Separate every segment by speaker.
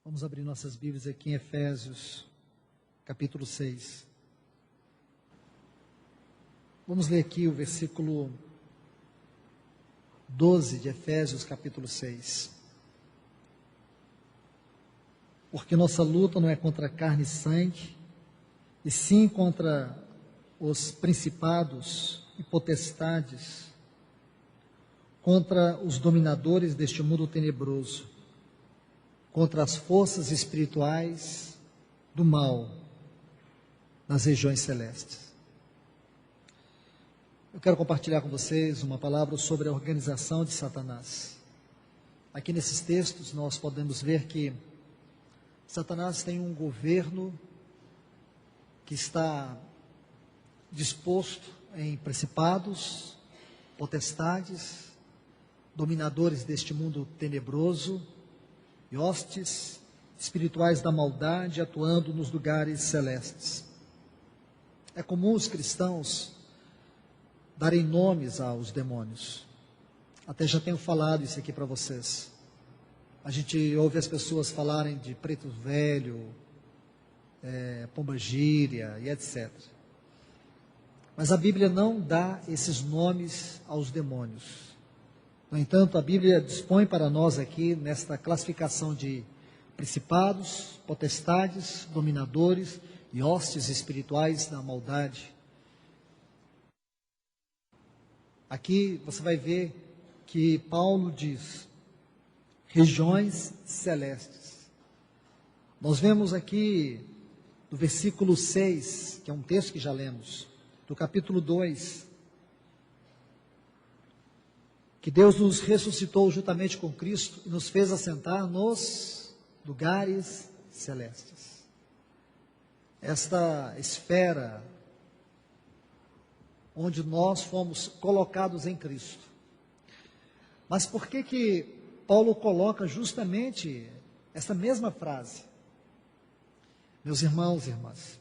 Speaker 1: Vamos abrir nossas Bíblias aqui em Efésios, capítulo 6. Vamos ler aqui o versículo 12 de Efésios, capítulo 6. Porque nossa luta não é contra carne e sangue, e sim contra os principados e potestades, contra os dominadores deste mundo tenebroso, contra as forças espirituais do mal nas regiões celestes. Eu quero compartilhar com vocês uma palavra sobre a organização de Satanás. Aqui nesses textos nós podemos ver que Satanás tem um governo que está disposto em principados, potestades, dominadores deste mundo tenebroso e hostes espirituais da maldade atuando nos lugares celestes. É comum os cristãos darem nomes aos demônios. Até já tenho falado isso aqui para vocês. A gente ouve as pessoas falarem de preto velho, pombagíria e etc. Mas a Bíblia não dá esses nomes aos demônios. No entanto, a Bíblia dispõe para nós aqui, nesta classificação de principados, potestades, dominadores e hostes espirituais da maldade. Aqui você vai ver que Paulo diz, regiões celestes. Nós vemos aqui, do versículo 6, que é um texto que já lemos, do capítulo 2, que Deus nos ressuscitou juntamente com Cristo e nos fez assentar nos lugares celestes. Esta esfera onde nós fomos colocados em Cristo. Mas por que Paulo coloca justamente essa mesma frase? Meus irmãos e irmãs,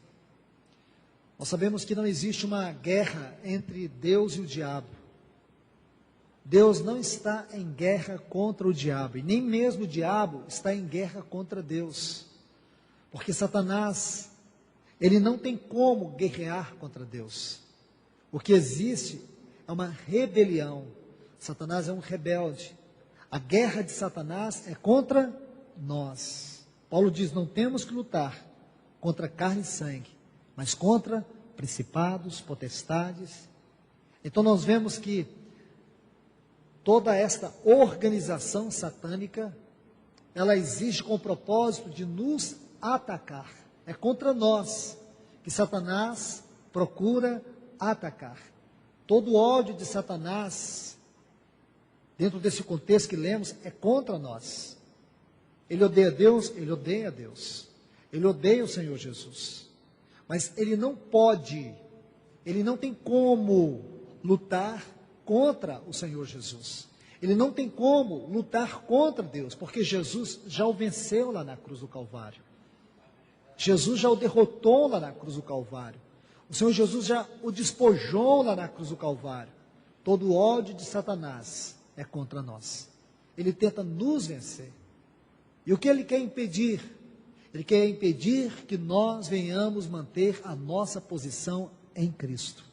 Speaker 1: nós sabemos que não existe uma guerra entre Deus e o diabo. Deus não está em guerra contra o diabo, e nem mesmo o diabo está em guerra contra Deus, porque Satanás, ele não tem como guerrear contra Deus. O que existe é uma rebelião. Satanás é um rebelde. A guerra de Satanás é contra nós. Paulo diz, não temos que lutar contra carne e sangue, mas contra principados, potestades. Então nós vemos que toda esta organização satânica, ela existe com o propósito de nos atacar. É contra nós que Satanás procura atacar. Todo o ódio de Satanás, dentro desse contexto que lemos, é contra nós. Ele odeia Deus, ele odeia Deus. Ele odeia o Senhor Jesus. Mas ele não pode, ele não tem como lutar contra o Senhor Jesus. Ele não tem como lutar contra Deus, porque Jesus já o venceu lá na cruz do Calvário. Jesus já o derrotou lá na cruz do Calvário. O Senhor Jesus já o despojou lá na cruz do Calvário. Todo o ódio de Satanás é contra nós. Ele tenta nos vencer. E o que ele quer impedir? Ele quer impedir que nós venhamos manter a nossa posição em Cristo.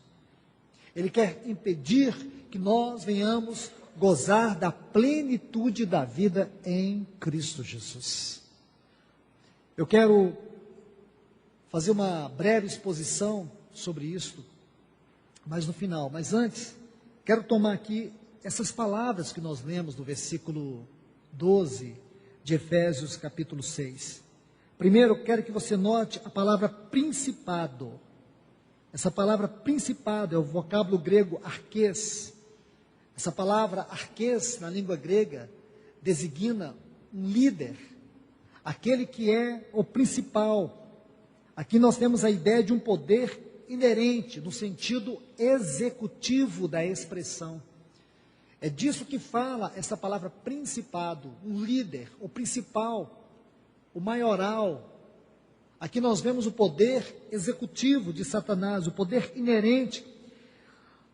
Speaker 1: Ele quer impedir que nós venhamos gozar da plenitude da vida em Cristo Jesus. Eu quero fazer uma breve exposição sobre isso, mas no final. Mas antes, quero tomar aqui essas palavras que nós lemos do versículo 12 de Efésios capítulo 6. Primeiro, quero que você note a palavra principado. Essa palavra principado é o vocábulo grego arquês. Essa palavra arquês, na língua grega, designa um líder, aquele que é o principal. Aqui nós temos a ideia de um poder inerente, no sentido executivo da expressão. É disso que fala essa palavra principado, um líder, o principal, o maioral. Aqui nós vemos o poder executivo de Satanás, o poder inerente.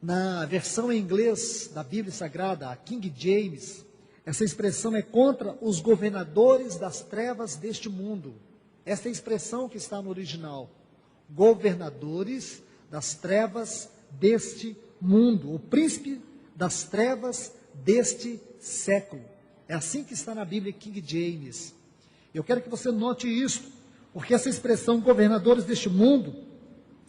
Speaker 1: Na versão em inglês da Bíblia Sagrada, a King James, Essa expressão é contra os governadores das trevas deste mundo. Essa é a expressão que está no original. Governadores das trevas deste mundo. O príncipe das trevas deste século. É assim que está na Bíblia King James. Eu quero que você note isso, porque essa expressão governadores deste mundo,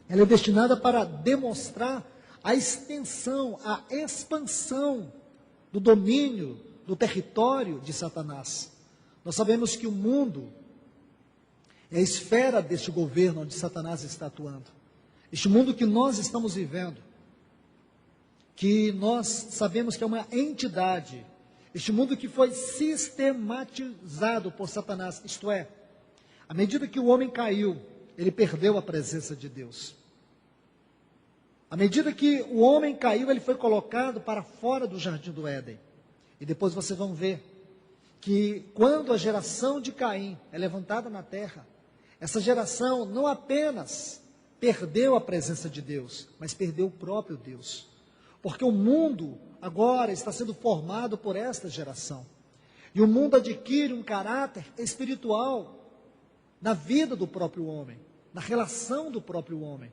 Speaker 1: ela é destinada para demonstrar a extensão, a expansão do domínio, do território de Satanás. Nós sabemos que o mundo é a esfera deste governo onde Satanás está atuando. Este mundo que nós estamos vivendo, que nós sabemos que é uma entidade, este mundo que foi sistematizado por Satanás, isto é, à medida que o homem caiu, ele perdeu a presença de Deus. À medida que o homem caiu, ele foi colocado para fora do jardim do Éden. E depois vocês vão ver que quando a geração de Caim é levantada na terra, essa geração não apenas perdeu a presença de Deus, mas perdeu o próprio Deus. Porque o mundo agora está sendo formado por esta geração. E o mundo adquire um caráter espiritual na vida do próprio homem, na relação do próprio homem.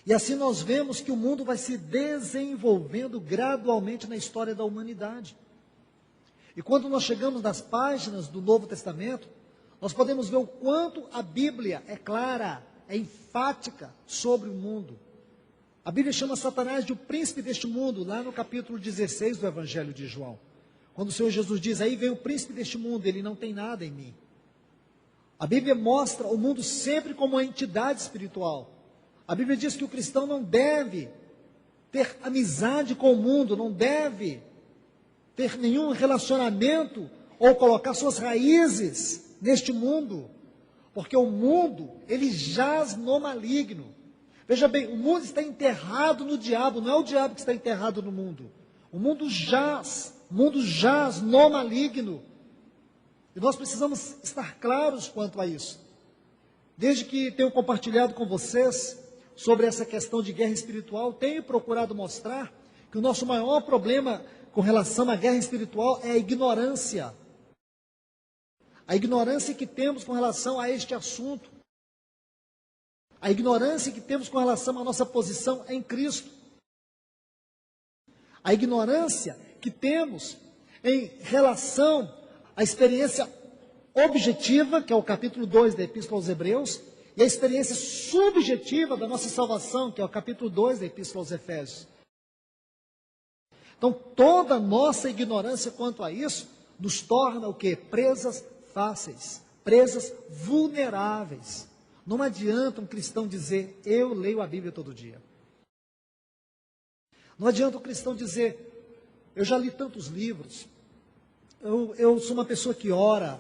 Speaker 1: E assim nós vemos que o mundo vai se desenvolvendo gradualmente na história da humanidade. E quando nós chegamos nas páginas do Novo Testamento, nós podemos ver o quanto a Bíblia é clara, é enfática sobre o mundo. A Bíblia chama Satanás de o príncipe deste mundo, lá no capítulo 16 do Evangelho de João. Quando o Senhor Jesus diz, aí vem o príncipe deste mundo, ele não tem nada em mim. A Bíblia mostra o mundo sempre como uma entidade espiritual. A Bíblia diz que o cristão não deve ter amizade com o mundo, não deve ter nenhum relacionamento ou colocar suas raízes neste mundo, porque o mundo, ele jaz no maligno. Veja bem, o mundo está enterrado no diabo, não é o diabo que está enterrado no mundo. O mundo jaz no maligno. E nós precisamos estar claros quanto a isso. Desde que tenho compartilhado com vocês sobre essa questão de guerra espiritual, tenho procurado mostrar que o nosso maior problema com relação à guerra espiritual é a ignorância. A ignorância que temos com relação a este assunto. A ignorância que temos com relação à nossa posição em Cristo. A ignorância que temos em relação à experiência objetiva, que é o capítulo 2 da Epístola aos Hebreus, e a experiência subjetiva da nossa salvação, que é o capítulo 2 da Epístola aos Efésios. Então, toda a nossa ignorância quanto a isso, nos torna o quê? Presas fáceis, presas vulneráveis. Não adianta um cristão dizer, eu leio a Bíblia todo dia. Não adianta um cristão dizer, eu já li tantos livros, eu sou uma pessoa que ora,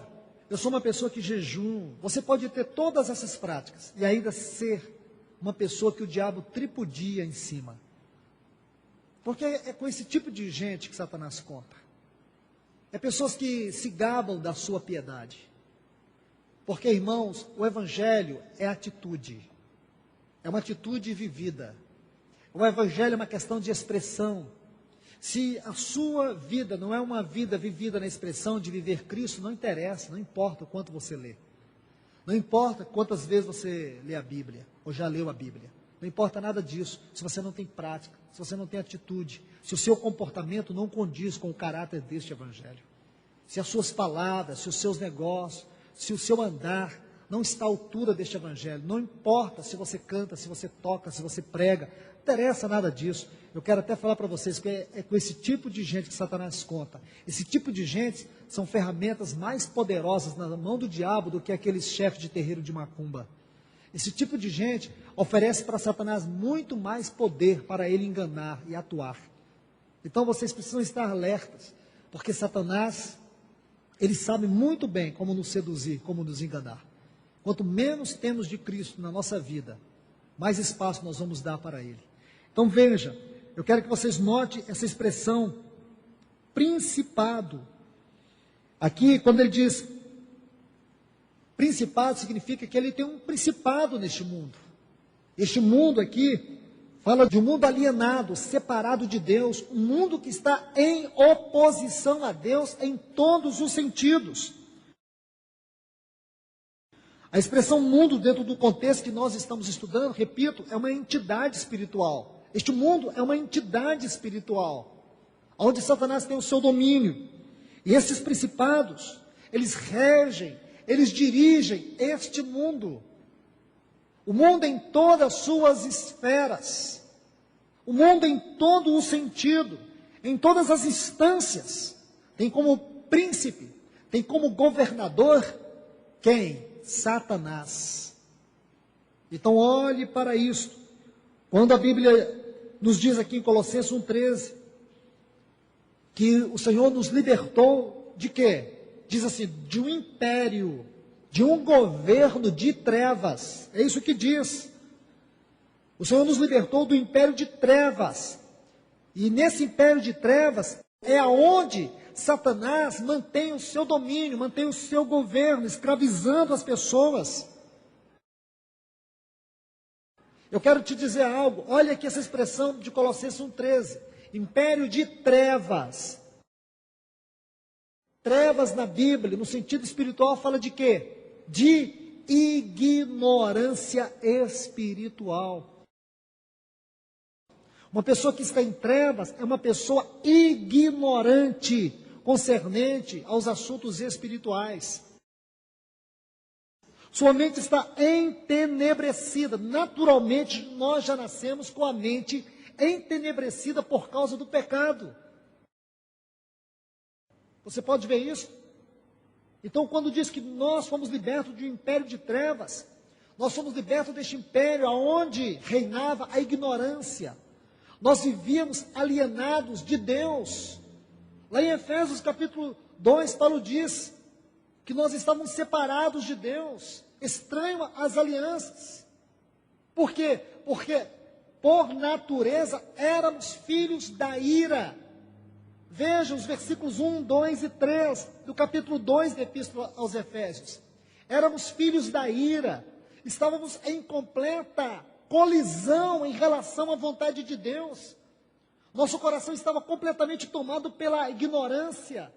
Speaker 1: eu sou uma pessoa que jejum. Você pode ter todas essas práticas e ainda ser uma pessoa que o diabo tripudia em cima. Porque é com esse tipo de gente que Satanás conta. É pessoas que se gabam da sua piedade. Porque, irmãos, o Evangelho é atitude. É uma atitude vivida. O Evangelho é uma questão de expressão. Se a sua vida não é uma vida vivida na expressão de viver Cristo, não interessa, não importa o quanto você lê. Não importa quantas vezes você lê a Bíblia, ou já leu a Bíblia. Não importa nada disso, se você não tem prática, se você não tem atitude, se o seu comportamento não condiz com o caráter deste Evangelho. Se as suas palavras, se os seus negócios, se o seu andar não está à altura deste Evangelho. Não importa se você canta, se você toca, se você prega, não interessa nada disso. Eu quero até falar para vocês que é com esse tipo de gente que Satanás conta. Esse tipo de gente são ferramentas mais poderosas na mão do diabo do que aqueles chefes de terreiro de macumba. Esse tipo de gente oferece para Satanás muito mais poder para ele enganar e atuar. Então vocês precisam estar alertas, porque Satanás, ele sabe muito bem como nos seduzir, como nos enganar. Quanto menos temos de Cristo na nossa vida, mais espaço nós vamos dar para ele. Então veja, eu quero que vocês notem essa expressão, principado. Aqui, quando ele diz principado, significa que ele tem um principado neste mundo. Este mundo aqui Fala de um mundo alienado, separado de Deus, um mundo que está em oposição a Deus em todos os sentidos. A expressão mundo, dentro do contexto que nós estamos estudando, repito, é uma entidade espiritual. Este mundo é uma entidade espiritual, onde Satanás tem o seu domínio. E esses principados, eles regem, eles dirigem este mundo. O mundo em todas as suas esferas. O mundo em todo o sentido, em todas as instâncias. Tem como príncipe, tem como governador, quem? Satanás. Então olhe para isto. Quando a Bíblia nos diz aqui em Colossenses 1,13, que o Senhor nos libertou de quê? Diz assim, de um império, de um governo de trevas. É isso que diz. O Senhor nos libertou do império de trevas. E nesse império de trevas é aonde Satanás mantém o seu domínio, mantém o seu governo, escravizando as pessoas. Eu quero te dizer algo, olha aqui essa expressão de Colossenses 1,13, império de trevas. Trevas na Bíblia, no sentido espiritual, fala de quê? De ignorância espiritual. Uma pessoa que está em trevas é uma pessoa ignorante, concernente aos assuntos espirituais. Sua mente está entenebrecida. Naturalmente, nós já nascemos com a mente entenebrecida por causa do pecado. Você pode ver isso? Então, quando diz que nós fomos libertos de um império de trevas, nós fomos libertos deste império onde reinava a ignorância. Nós vivíamos alienados de Deus. Lá em Efésios capítulo 2, Paulo diz que nós estávamos separados de Deus, estranho às alianças. Por quê? Porque, por natureza, éramos filhos da ira. Veja os versículos 1, 2 e 3 do capítulo 2 da Epístola aos Efésios. Éramos filhos da ira, estávamos em completa colisão em relação à vontade de Deus. Nosso coração estava completamente tomado pela ignorância.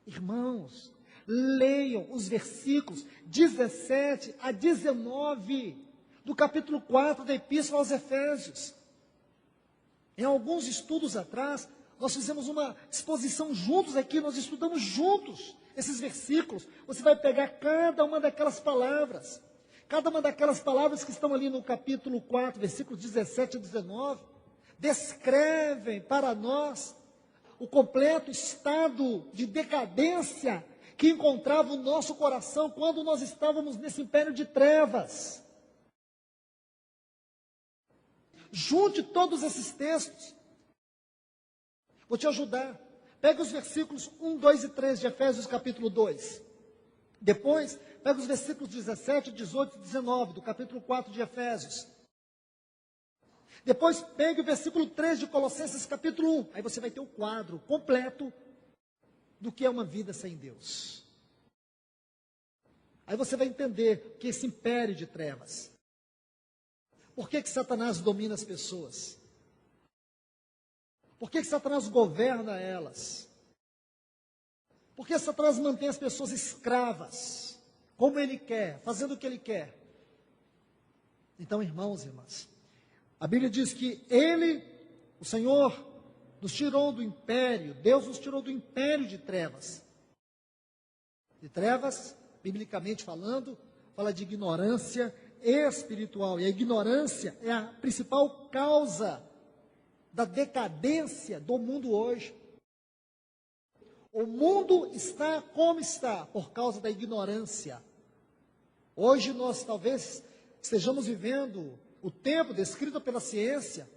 Speaker 1: Irmãos, leiam os versículos 17 a 19 do capítulo 4 da Epístola aos Efésios. Em alguns estudos atrás, nós fizemos uma exposição juntos aqui, nós estudamos juntos esses versículos. Você vai pegar cada uma daquelas palavras. Cada uma daquelas palavras que estão ali no capítulo 4, versículos 17 a 19, descrevem para nós o completo estado de decadência que encontrava o nosso coração quando nós estávamos nesse império de trevas. Junte todos esses textos. Vou te ajudar. Pega os versículos 1, 2 e 3 de Efésios capítulo 2. Depois, pega os versículos 17, 18 e 19 do capítulo 4 de Efésios. Depois, pegue o versículo 3 de Colossenses capítulo 1. Aí você vai ter o quadro completo do que é uma vida sem Deus. Aí você vai entender que esse império de trevas. Por que Satanás domina as pessoas? Por que Satanás governa elas? Por que Satanás mantém as pessoas escravas, como ele quer, fazendo o que ele quer? Então, irmãos e irmãs, a Bíblia diz que ele, o Senhor, nos tirou do império, Deus nos tirou do império de trevas. De trevas, biblicamente falando, fala de ignorância espiritual. E a ignorância é a principal causa da decadência do mundo hoje. O mundo está como está por causa da ignorância. Hoje nós talvez estejamos vivendo o tempo descrito pela ciência,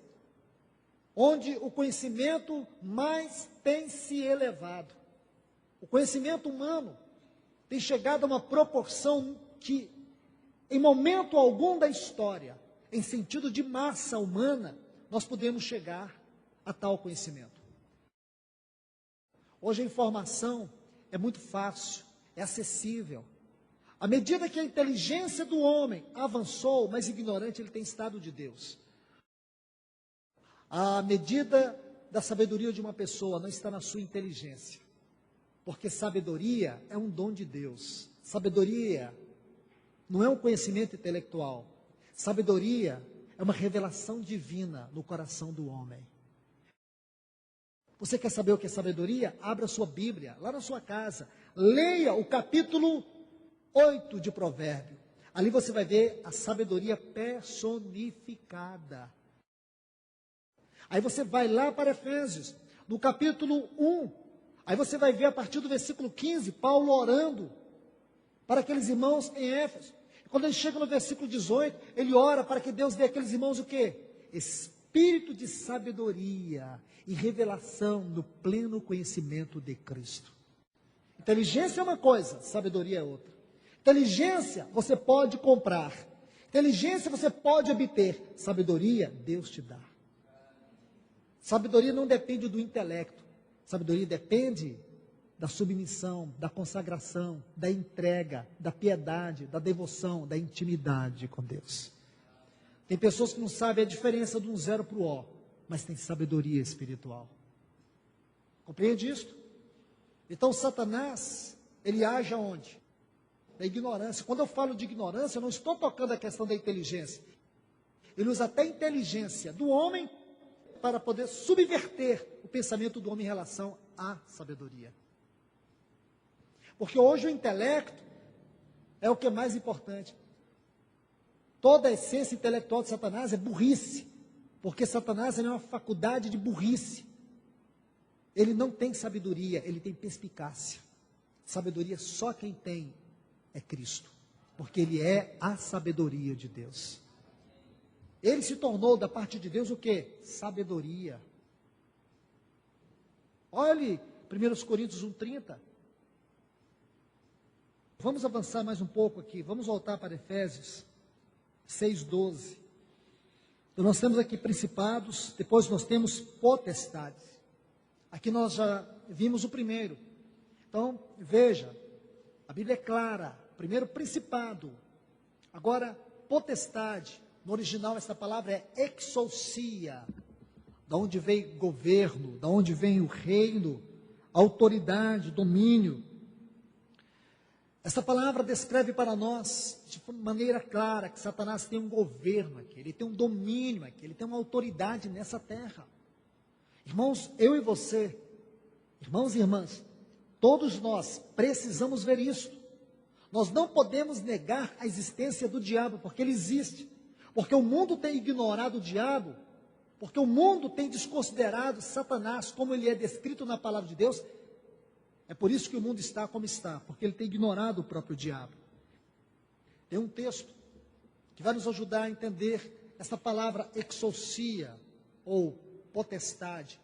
Speaker 1: onde o conhecimento mais tem se elevado. O conhecimento humano tem chegado a uma proporção que, em momento algum da história, em sentido de massa humana, nós podemos chegar a tal conhecimento. Hoje a informação é muito fácil, é acessível. À medida que a inteligência do homem avançou, mais ignorante ele tem estado de Deus. A medida da sabedoria de uma pessoa não está na sua inteligência, porque sabedoria é um dom de Deus. Sabedoria não é um conhecimento intelectual. Sabedoria é uma revelação divina no coração do homem. Você quer saber o que é sabedoria? Abra sua Bíblia, lá na sua casa. Leia o capítulo 8 de Provérbio. Ali você vai ver a sabedoria personificada. Aí você vai lá para Efésios, no capítulo 1. Aí você vai ver a partir do versículo 15, Paulo orando para aqueles irmãos em Éfeso. E quando ele chega no versículo 18, ele ora para que Deus dê àqueles irmãos o quê? Espírito de sabedoria e revelação no pleno conhecimento de Cristo. Inteligência é uma coisa, sabedoria é outra. Inteligência você pode comprar. Inteligência você pode obter. Sabedoria Deus te dá. Sabedoria não depende do intelecto. Sabedoria depende da submissão, da consagração, da entrega, da piedade, da devoção, da intimidade com Deus. Tem pessoas que não sabem a diferença de um zero para o O, mas tem sabedoria espiritual. Compreende isto? Então Satanás, ele age aonde? Da ignorância. Quando eu falo de ignorância, eu não estou tocando a questão da inteligência. Ele usa até a inteligência do homem para poder subverter o pensamento do homem em relação à sabedoria. Porque hoje o intelecto é o que é mais importante. Toda a essência intelectual de Satanás é burrice, porque Satanás é uma faculdade de burrice. Ele não tem sabedoria, ele tem perspicácia. Sabedoria só quem tem é Cristo, porque ele é a sabedoria de Deus. Ele se tornou da parte de Deus o quê? Sabedoria. Olhe 1 Coríntios 1,30. Vamos avançar mais um pouco aqui. Vamos voltar para Efésios 6,12. Então, nós temos aqui principados, depois nós temos potestades. Aqui nós já vimos o primeiro. Então, veja, a Bíblia é clara. Primeiro, principado. Agora, potestade. No original, essa palavra é exousia, da onde vem governo, da onde vem o reino, autoridade, domínio. Essa palavra descreve para nós, de maneira clara, que Satanás tem um governo aqui, ele tem um domínio aqui, ele tem uma autoridade nessa terra. Irmãos, eu e você, irmãos e irmãs, todos nós precisamos ver isso. Nós não podemos negar a existência do diabo, porque ele existe. Porque o mundo tem ignorado o diabo, porque o mundo tem desconsiderado Satanás, como ele é descrito na palavra de Deus. É por isso que o mundo está como está, porque ele tem ignorado o próprio diabo. Tem um texto que vai nos ajudar a entender essa palavra exousia, ou potestade.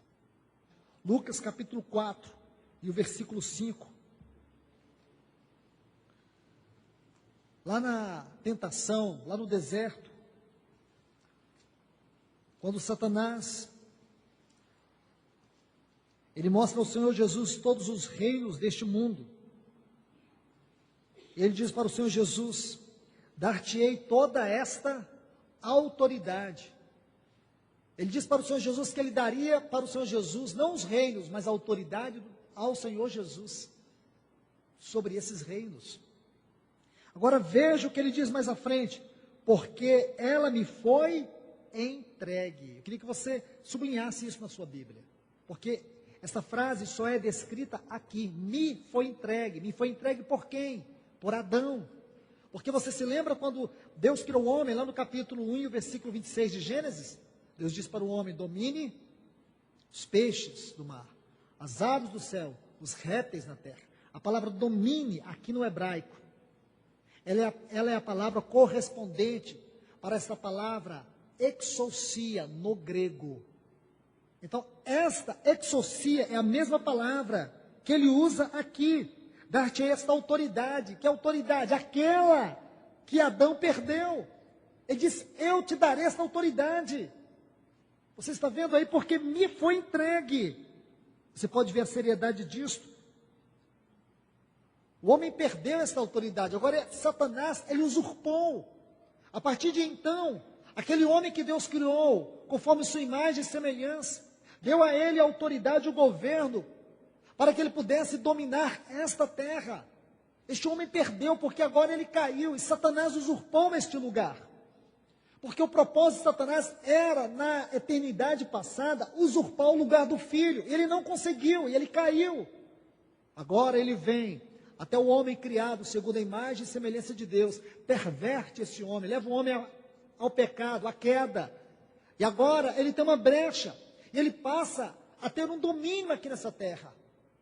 Speaker 1: Lucas capítulo 4, e o versículo 5. Lá na tentação, lá no deserto, quando Satanás, ele mostra ao Senhor Jesus todos os reinos deste mundo. Ele diz para o Senhor Jesus: dar-te-ei toda esta autoridade. Ele diz para o Senhor Jesus que ele daria para o Senhor Jesus, não os reinos, mas a autoridade ao Senhor Jesus, sobre esses reinos. Agora veja o que ele diz mais à frente: porque ela me foi entregue. Eu queria que você sublinhasse isso na sua Bíblia, porque essa frase só é descrita aqui. Me foi entregue. Me foi entregue por quem? Por Adão. Porque você se lembra quando Deus criou o homem, lá no capítulo 1 e o versículo 26 de Gênesis? Deus diz para o homem: domine os peixes do mar, as aves do céu, os répteis na terra. A palavra domine aqui no hebraico, ela é a palavra correspondente para essa palavra exousia no grego. Então, esta exousia é a mesma palavra que ele usa aqui. Dar-te esta autoridade. Que autoridade? Aquela que Adão perdeu. Ele diz: eu te darei esta autoridade. Você está vendo aí? Porque me foi entregue. Você pode ver a seriedade disto. O homem perdeu essa autoridade. Agora, Satanás, ele usurpou. A partir de então, aquele homem que Deus criou, conforme sua imagem e semelhança, deu a ele a autoridade e o governo, para que ele pudesse dominar esta terra. Este homem perdeu, porque agora ele caiu, e Satanás usurpou este lugar. Porque o propósito de Satanás era, na eternidade passada, usurpar o lugar do filho. Ele não conseguiu, e ele caiu. Agora ele vem até o homem criado segundo a imagem e semelhança de Deus, perverte esse homem, leva o homem ao pecado, à queda. E agora ele tem uma brecha, e ele passa a ter um domínio aqui nessa terra.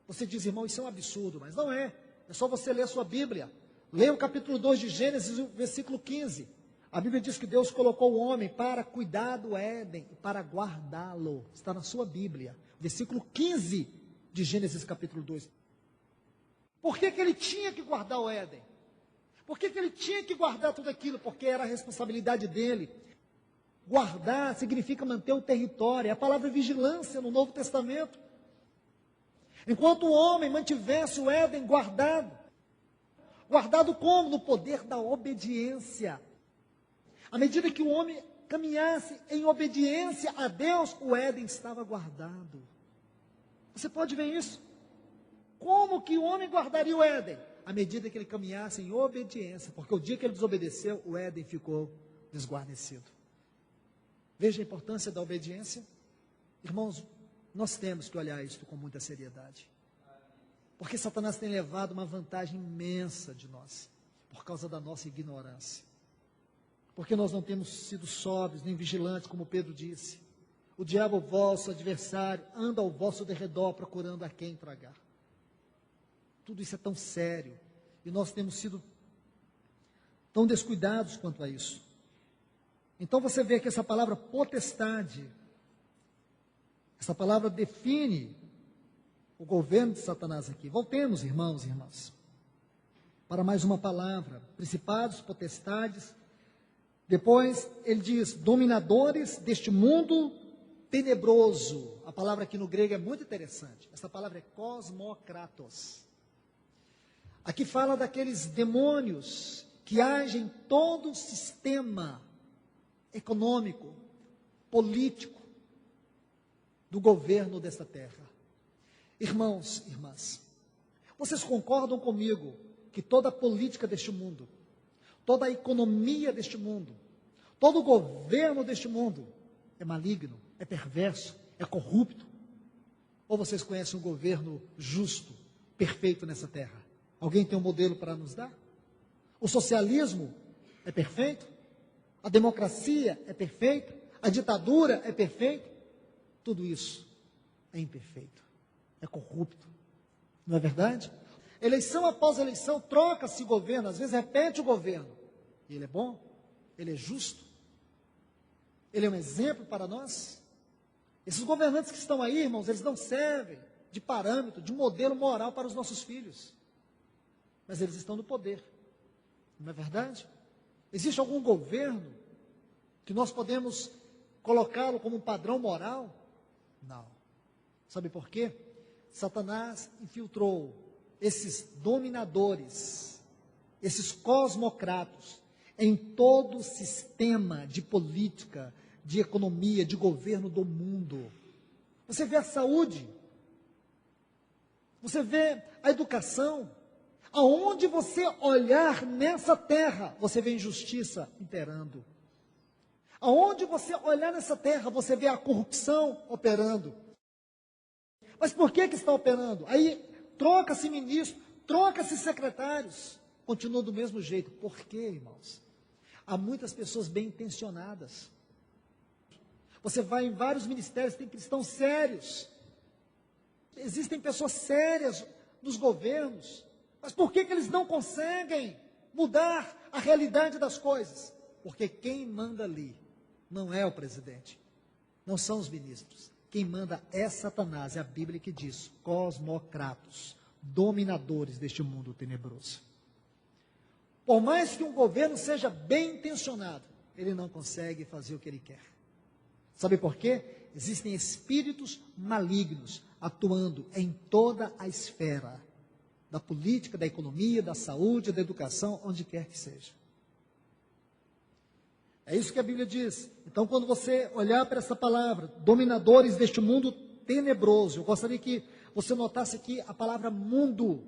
Speaker 1: Você diz, irmão, isso é um absurdo, mas não é. É só você ler a sua Bíblia. Leia o capítulo 2 de Gênesis, versículo 15. A Bíblia diz que Deus colocou o homem para cuidar do Éden, para guardá-lo. Está na sua Bíblia. Versículo 15 de Gênesis capítulo 2. Por que ele tinha que guardar o Éden? Por que ele tinha que guardar tudo aquilo? Porque era a responsabilidade dele. Guardar significa manter o território. É a palavra vigilância no Novo Testamento. Enquanto o homem mantivesse o Éden guardado. Guardado como? No poder da obediência. À medida que o homem caminhasse em obediência a Deus, o Éden estava guardado. Você pode ver isso? Como que o homem guardaria o Éden? À medida que ele caminhasse em obediência, porque o dia que ele desobedeceu, o Éden ficou desguarnecido. Veja a importância da obediência. Irmãos, nós temos que olhar isto com muita seriedade. Porque Satanás tem levado uma vantagem imensa de nós, por causa da nossa ignorância. Porque nós não temos sido sóbrios, nem vigilantes, como Pedro disse. O diabo, vosso adversário, anda ao vosso derredor, procurando a quem tragar. Tudo isso é tão sério, e nós temos sido tão descuidados quanto a isso. Então você vê que essa palavra potestade, essa palavra define o governo de Satanás aqui. Voltemos, irmãos e irmãs, para mais uma palavra: principados, potestades. Depois ele diz, dominadores deste mundo tenebroso. A palavra aqui no grego é muito interessante. Essa palavra é cosmokratos. Aqui fala daqueles demônios que agem em todo o sistema econômico, político, do governo desta terra. Irmãos, irmãs, vocês concordam comigo que toda a política deste mundo, toda a economia deste mundo, todo o governo deste mundo é maligno, é perverso, é corrupto? Ou vocês conhecem um governo justo, perfeito nessa terra? Alguém tem um modelo para nos dar? O socialismo é perfeito? A democracia é perfeita? A ditadura é perfeita? Tudo isso é imperfeito, é corrupto, não é verdade? Eleição após eleição, troca-se o governo, às vezes repete o governo. E ele é bom? Ele é justo? Ele é um exemplo para nós? Esses governantes que estão aí, irmãos, eles não servem de parâmetro, de modelo moral para os nossos filhos. Mas eles estão no poder, não é verdade? Existe algum governo que nós podemos colocá-lo como um padrão moral? Não. Sabe por quê? Satanás infiltrou esses dominadores, esses cosmocratos, em todo o sistema de política, de economia, de governo do mundo. Você vê a saúde, você vê a educação. Aonde você olhar nessa terra, você vê injustiça imperando. Aonde você olhar nessa terra, você vê a corrupção operando. Mas por que está operando? Aí troca-se ministro, troca-se secretários, continua do mesmo jeito. Por quê, irmãos? Há muitas pessoas bem intencionadas. Você vai em vários ministérios, tem cristãos sérios. Existem pessoas sérias nos governos. Mas por que eles não conseguem mudar a realidade das coisas? Porque quem manda ali não é o presidente, não são os ministros. Quem manda é Satanás, é a Bíblia que diz, cosmocratos, dominadores deste mundo tenebroso. Por mais que um governo seja bem intencionado, ele não consegue fazer o que ele quer. Sabe por quê? Existem espíritos malignos atuando em toda a esfera da política, da economia, da saúde, da educação, onde quer que seja. É isso que a Bíblia diz. Então, quando você olhar para essa palavra, dominadores deste mundo tenebroso, eu gostaria que você notasse aqui a palavra mundo.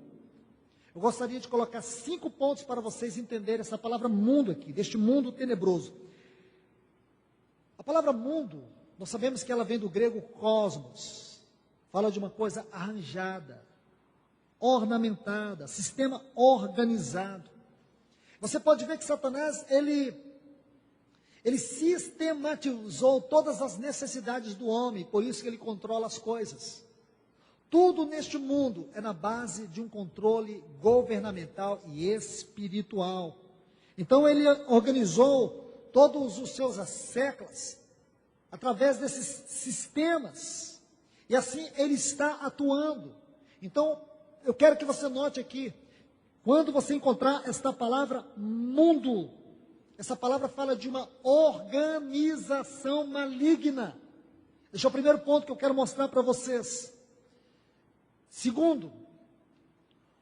Speaker 1: Eu gostaria de colocar 5 pontos para vocês entenderem essa palavra mundo aqui, deste mundo tenebroso. A palavra mundo, nós sabemos que ela vem do grego cosmos. Fala de uma coisa arranjada, ornamentada, sistema organizado. Você pode ver que Satanás, ele sistematizou todas as necessidades do homem, por isso que ele controla as coisas. Tudo neste mundo é na base de um controle governamental e espiritual. Então ele organizou todos os seus séculos através desses sistemas. E assim ele está atuando. Então, eu quero que você note aqui, quando você encontrar esta palavra mundo, essa palavra fala de uma organização maligna. Esse é o primeiro ponto que eu quero mostrar para vocês. Segundo,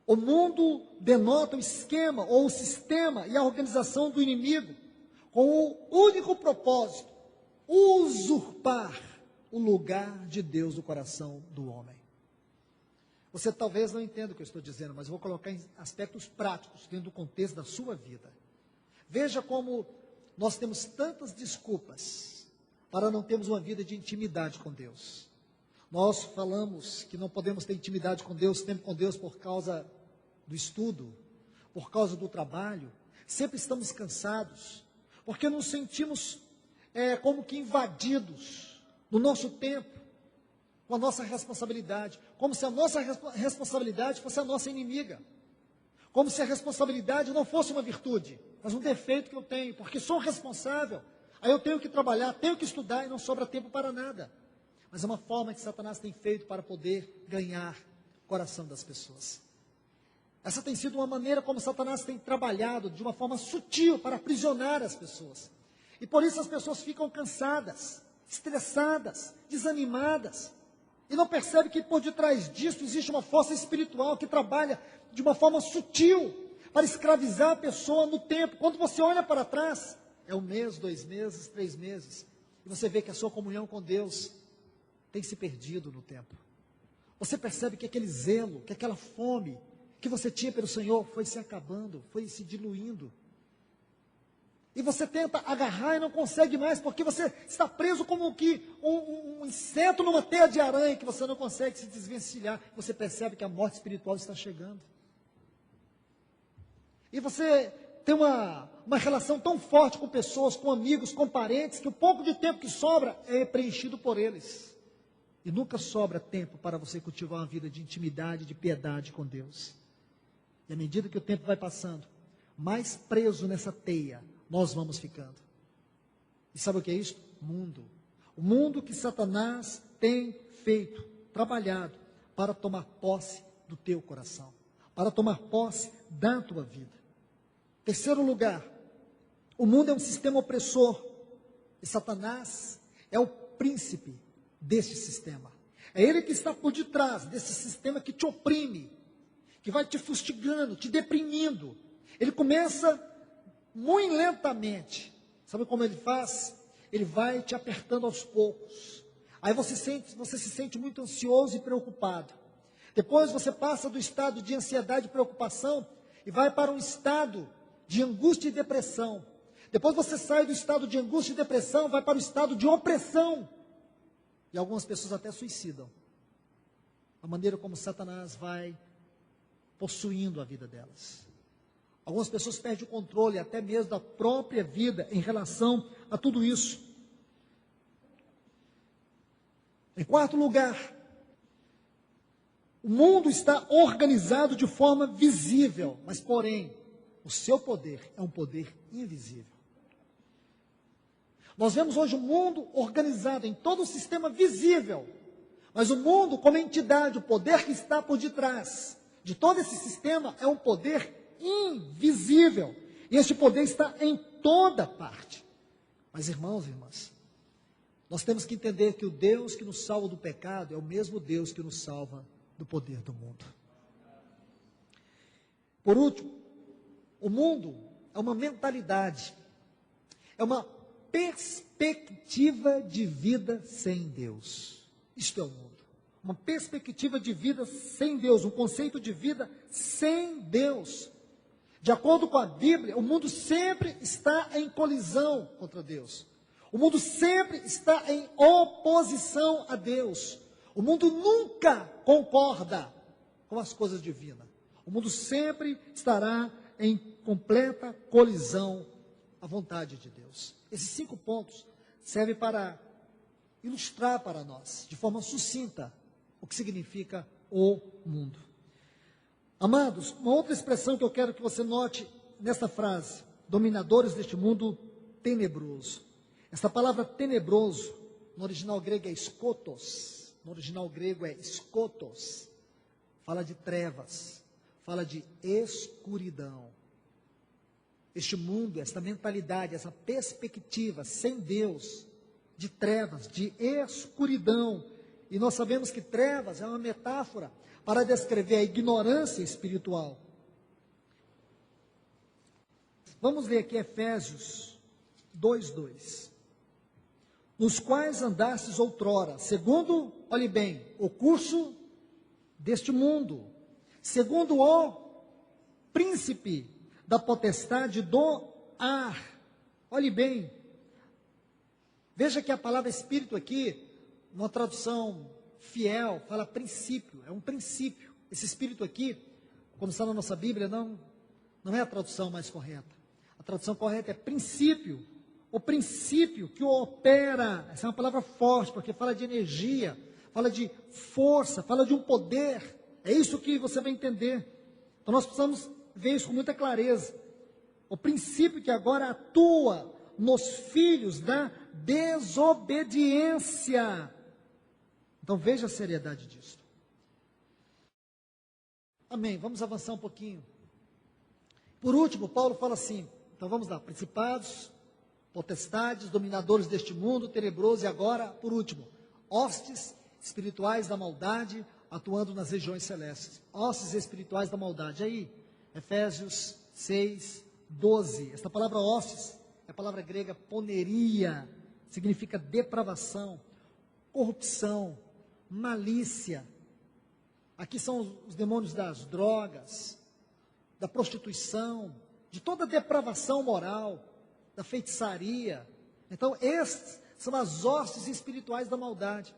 Speaker 1: o mundo denota o esquema ou o sistema e a organização do inimigo com o único propósito, usurpar o lugar de Deus no coração do homem. Você talvez não entenda o que eu estou dizendo, mas eu vou colocar em aspectos práticos dentro do contexto da sua vida. Veja como nós temos tantas desculpas para não termos uma vida de intimidade com Deus. Nós falamos que não podemos ter intimidade com Deus, tempo com Deus por causa do estudo, por causa do trabalho. Sempre estamos cansados, porque nos sentimos como que invadidos no nosso tempo, com a nossa responsabilidade, como se a nossa responsabilidade fosse a nossa inimiga, como se a responsabilidade não fosse uma virtude, mas um defeito que eu tenho, porque sou responsável, aí eu tenho que trabalhar, tenho que estudar e não sobra tempo para nada. Mas é uma forma que Satanás tem feito para poder ganhar o coração das pessoas. Essa tem sido uma maneira como Satanás tem trabalhado de uma forma sutil para aprisionar as pessoas. E por isso as pessoas ficam cansadas, estressadas, desanimadas. E não percebe que por detrás disso existe uma força espiritual que trabalha de uma forma sutil para escravizar a pessoa no tempo. Quando você olha para trás, é 1 mês, 2 meses, 3 meses. E você vê que a sua comunhão com Deus tem se perdido no tempo. Você percebe que aquele zelo, que aquela fome que você tinha pelo Senhor foi se acabando, foi se diluindo. E você tenta agarrar e não consegue mais, porque você está preso como que um inseto numa teia de aranha, que você não consegue se desvencilhar. Você percebe que a morte espiritual está chegando. E você tem uma relação tão forte com pessoas, com amigos, com parentes, que o pouco de tempo que sobra é preenchido por eles. E nunca sobra tempo para você cultivar uma vida de intimidade, de piedade com Deus. E à medida que o tempo vai passando, mais preso nessa teia, nós vamos ficando. E sabe o que é isso? Mundo. O mundo que Satanás tem feito, trabalhado, para tomar posse do teu coração, para tomar posse da tua vida. Terceiro lugar, o mundo é um sistema opressor, e Satanás é o príncipe deste sistema. É ele que está por detrás desse sistema que te oprime, que vai te fustigando, te deprimindo. Ele começa muito lentamente. Sabe como ele faz? Ele vai te apertando aos poucos. Aí você se sente muito ansioso e preocupado. Depois você passa do estado de ansiedade e preocupação e vai para um estado de angústia e depressão. Depois você sai do estado de angústia e depressão, vai para o estado de opressão. E algumas pessoas até suicidam. A maneira como Satanás vai possuindo a vida delas. Algumas pessoas perdem o controle até mesmo da própria vida em relação a tudo isso. Em quarto lugar, o mundo está organizado de forma visível, mas porém, o seu poder é um poder invisível. Nós vemos hoje o mundo organizado em todo o sistema visível, mas o mundo como entidade, o poder que está por detrás de todo esse sistema é um poder invisível. E esse poder está em toda parte. Mas irmãos e irmãs, nós temos que entender que o Deus que nos salva do pecado é o mesmo Deus que nos salva do poder do mundo. Por último, o mundo é uma mentalidade, é uma perspectiva de vida sem Deus. Isto é o mundo. Uma perspectiva de vida sem Deus, um conceito de vida sem Deus. De acordo com a Bíblia, o mundo sempre está em colisão contra Deus. O mundo sempre está em oposição a Deus. O mundo nunca concorda com as coisas divinas. O mundo sempre estará em completa colisão à vontade de Deus. Esses 5 pontos servem para ilustrar para nós, de forma sucinta, o que significa o mundo. Amados, uma outra expressão que eu quero que você note nesta frase: dominadores deste mundo tenebroso. Essa palavra tenebroso, no original grego é skotos, no original grego é skotos, fala de trevas, fala de escuridão. Este mundo, esta mentalidade, essa perspectiva sem Deus, de trevas, de escuridão. E nós sabemos que trevas é uma metáfora para descrever a ignorância espiritual. Vamos ler aqui Efésios 2:2. Nos quais andastes outrora, segundo, olhe bem, o curso deste mundo, segundo o príncipe da potestade do ar. Olhe bem, veja que a palavra espírito aqui, uma tradução fiel, fala princípio, é um princípio. Esse espírito aqui, como está na nossa Bíblia, não é a tradução mais correta. A tradução correta é princípio, o princípio que opera. Essa é uma palavra forte, porque fala de energia, fala de força, fala de um poder. É isso que você vai entender. Então nós precisamos ver isso com muita clareza. O princípio que agora atua nos filhos da desobediência. Então veja a seriedade disso. Amém. Vamos avançar um pouquinho. Por último, Paulo fala assim, então vamos lá, principados, potestades, dominadores deste mundo tenebroso, e agora, por último, hostes espirituais da maldade, atuando nas regiões celestes. Hostes espirituais da maldade. Aí, Efésios 6:12. Esta palavra hostes é a palavra grega poneria, significa depravação, corrupção, malícia. Aqui são os demônios das drogas, da prostituição, de toda depravação moral, da feitiçaria. Então, estes são as hostes espirituais da maldade.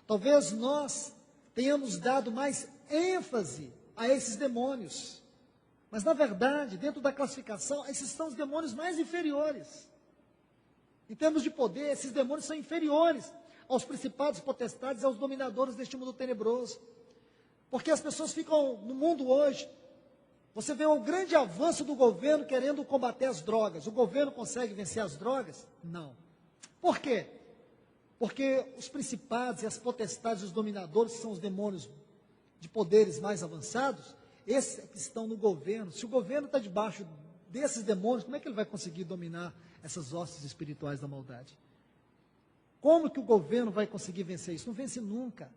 Speaker 1: Talvez nós tenhamos dado mais ênfase a esses demônios, mas na verdade, dentro da classificação, esses são os demônios mais inferiores. Em termos de poder, esses demônios são inferiores aos principados, potestades, aos dominadores deste mundo tenebroso. Porque as pessoas ficam no mundo hoje, você vê o grande avanço do governo querendo combater as drogas. O governo consegue vencer as drogas? Não. Por quê? Porque os principados e as potestades, os dominadores, que são os demônios de poderes mais avançados, esses é que estão no governo. Se o governo está debaixo desses demônios, como é que ele vai conseguir dominar essas hostes espirituais da maldade? Como que o governo vai conseguir vencer isso? Não vence nunca.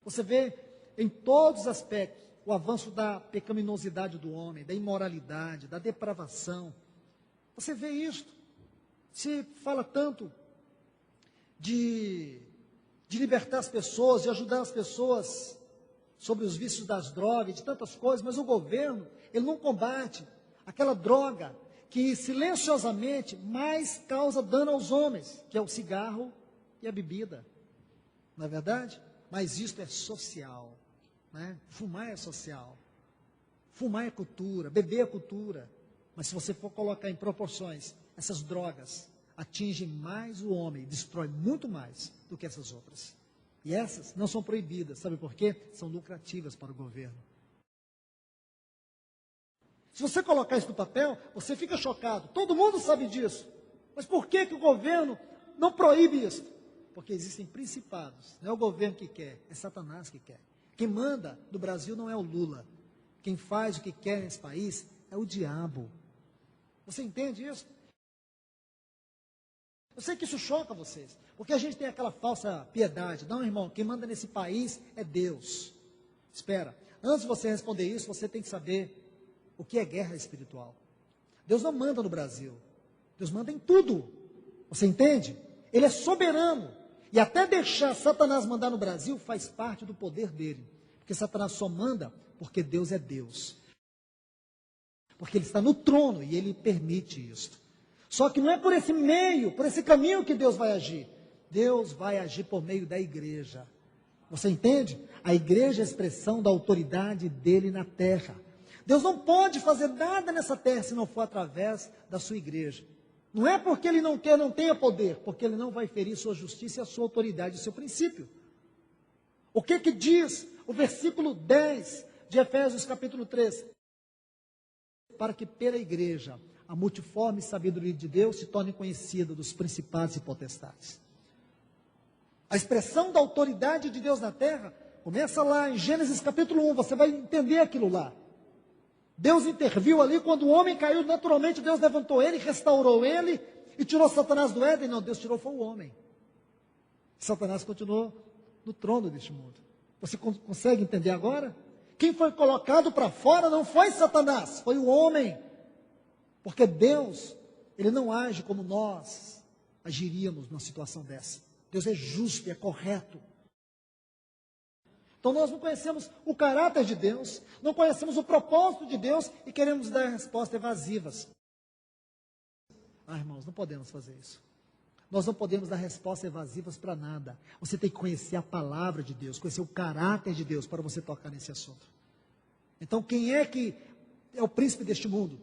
Speaker 1: Você vê em todos os aspectos o avanço da pecaminosidade do homem, da imoralidade, da depravação. Você vê isto. Se fala tanto de libertar as pessoas, de ajudar as pessoas sobre os vícios das drogas, de tantas coisas, mas o governo, ele não combate aquela droga que silenciosamente mais causa dano aos homens, que é o cigarro e a bebida. Não é verdade? Mas isto é social, né? Fumar é social, fumar é cultura, beber é cultura. Mas se você for colocar em proporções, essas drogas atingem mais o homem, destrói muito mais do que essas outras. E essas não são proibidas, sabe por quê? São lucrativas para o governo. Se você colocar isso no papel, você fica chocado. Todo mundo sabe disso. Mas por que o governo não proíbe isso? Porque existem principados. Não é o governo que quer, é Satanás que quer. Quem manda no Brasil não é o Lula. Quem faz o que quer nesse país é o diabo. Você entende isso? Eu sei que isso choca vocês, porque a gente tem aquela falsa piedade. Não, irmão, quem manda nesse país é Deus. Espera, Antes de você responder isso, você tem que saber o que é guerra espiritual. Deus não manda no Brasil. Deus manda em tudo. Você entende? Ele é soberano. E até deixar Satanás mandar no Brasil faz parte do poder dele. Porque Satanás só manda porque Deus é Deus. Porque ele está no trono e ele permite isso. Só que não é por esse meio, por esse caminho que Deus vai agir. Deus vai agir por meio da igreja. Você entende? A igreja é a expressão da autoridade dele na terra. Deus não pode fazer nada nessa terra se não for através da sua igreja. Não é porque ele não quer, não tenha poder, porque ele não vai ferir sua justiça, a sua autoridade, o seu princípio. O que diz o versículo 10 de Efésios capítulo 3? Para que pela igreja a multiforme sabedoria de Deus se torne conhecida dos principados e potestades. A expressão da autoridade de Deus na terra começa lá em Gênesis capítulo 1, você vai entender aquilo lá. Deus interviu ali, quando o homem caiu, naturalmente Deus levantou ele, restaurou ele e tirou Satanás do Éden. Não, Deus tirou foi o homem. Satanás continuou no trono deste mundo. Você consegue entender agora? Quem foi colocado para fora não foi Satanás, foi o homem. Porque Deus, ele não age como nós agiríamos numa situação dessa. Deus é justo e é correto. Então nós não conhecemos o caráter de Deus, não conhecemos o propósito de Deus e queremos dar respostas evasivas. Irmãos, não podemos fazer isso. Nós não podemos dar respostas evasivas para nada. Você tem que conhecer a palavra de Deus, conhecer o caráter de Deus para você tocar nesse assunto. Então quem é que é o príncipe deste mundo?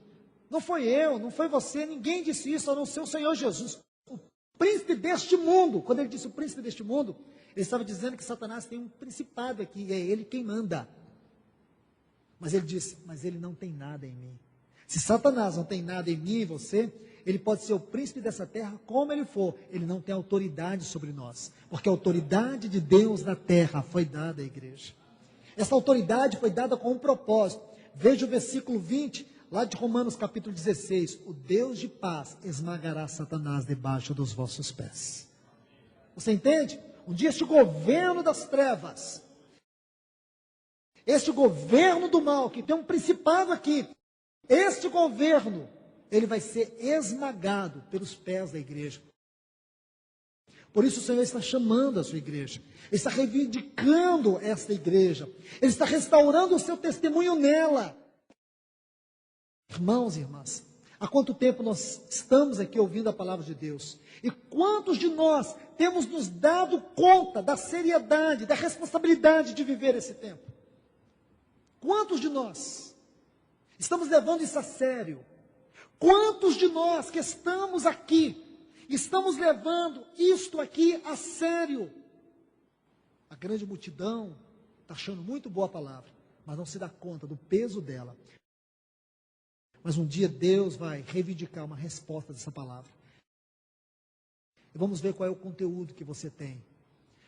Speaker 1: Não foi eu, não foi você, ninguém disse isso, a não ser o Senhor Jesus. O príncipe deste mundo, quando ele disse o príncipe deste mundo, ele estava dizendo que Satanás tem um principado aqui, e é ele quem manda. Mas ele disse, mas ele não tem nada em mim. Se Satanás não tem nada em mim e você, ele pode ser o príncipe dessa terra como ele for, ele não tem autoridade sobre nós, porque a autoridade de Deus na terra foi dada à igreja. Essa autoridade foi dada com um propósito. Veja o versículo 20, lá de Romanos capítulo 16, o Deus de paz esmagará Satanás debaixo dos vossos pés. Você entende? Um dia este governo das trevas, este governo do mal, que tem um principado aqui, este governo, ele vai ser esmagado pelos pés da igreja. Por isso o Senhor está chamando a sua igreja, Ele está reivindicando esta igreja, Ele está restaurando o seu testemunho nela. Irmãos e irmãs, há quanto tempo nós estamos aqui ouvindo a palavra de Deus? E quantos de nós temos nos dado conta da seriedade, da responsabilidade de viver esse tempo? Quantos de nós estamos levando isso a sério? Quantos de nós que estamos aqui, estamos levando isto aqui a sério? A grande multidão está achando muito boa a palavra, mas não se dá conta do peso dela. Mas um dia Deus vai reivindicar uma resposta dessa palavra. E vamos ver qual é o conteúdo que você tem.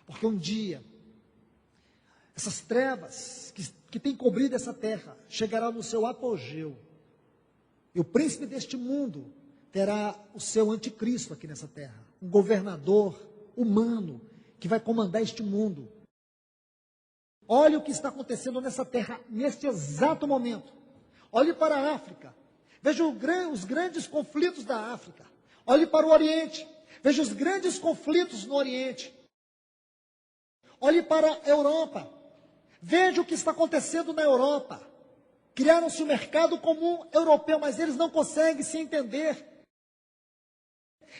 Speaker 1: Porque um dia, essas trevas que têm cobrido essa terra, chegarão no seu apogeu. E o príncipe deste mundo terá o seu anticristo aqui nessa terra. Um governador humano que vai comandar este mundo. Olhe o que está acontecendo nessa terra, neste exato momento. Olhe para a África. Veja os grandes conflitos da África. Olhe para o Oriente. Veja os grandes conflitos no Oriente. Olhe para a Europa. Veja o que está acontecendo na Europa. Criaram-se um mercado comum europeu, mas eles não conseguem se entender.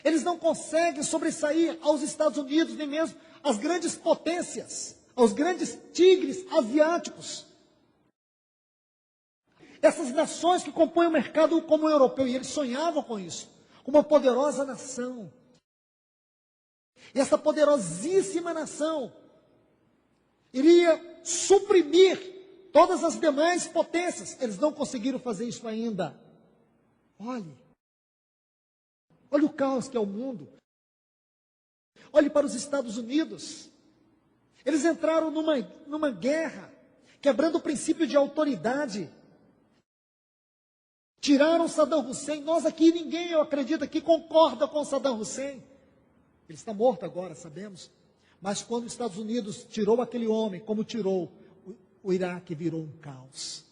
Speaker 1: Eles não conseguem sobressair aos Estados Unidos, nem mesmo às grandes potências, aos grandes tigres asiáticos. Essas nações que compõem o mercado comum europeu, e eles sonhavam com isso, com uma poderosa nação. E essa poderosíssima nação iria suprimir todas as demais potências. Eles não conseguiram fazer isso ainda. Olhe o caos que é o mundo. Olhe para os Estados Unidos. Eles entraram numa guerra, quebrando o princípio de autoridade. Tiraram Saddam Hussein. Nós aqui, ninguém, eu acredito, aqui concorda com Saddam Hussein. Ele está morto agora, sabemos. Mas quando os Estados Unidos tirou aquele homem, como tirou o Iraque virou um caos.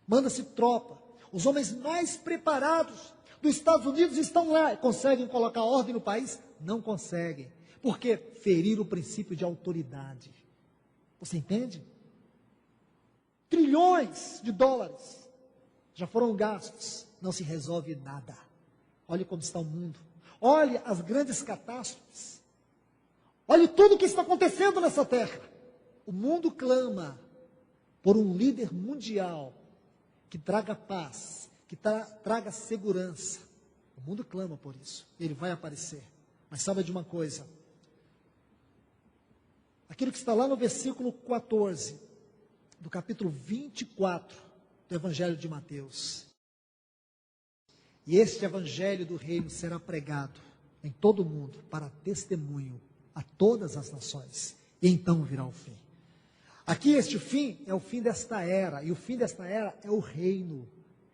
Speaker 1: Manda-se tropa. Os homens mais preparados dos Estados Unidos estão lá. Conseguem colocar ordem no país? Não conseguem. Porque feriram o princípio de autoridade. Você entende? Trilhões de dólares já foram gastos. Não se resolve nada. Olhe como está o mundo. Olhe as grandes catástrofes. Olhe tudo o que está acontecendo nessa terra. O mundo clama por um líder mundial que traga paz, que traga segurança. O mundo clama por isso. Ele vai aparecer. Mas saiba de uma coisa. Aquilo que está lá no versículo 14, do capítulo 24 do Evangelho de Mateus. E este Evangelho do Reino será pregado em todo o mundo para testemunho a todas as nações. E então virá o fim. Aqui este fim é o fim desta era. E o fim desta era é o reino.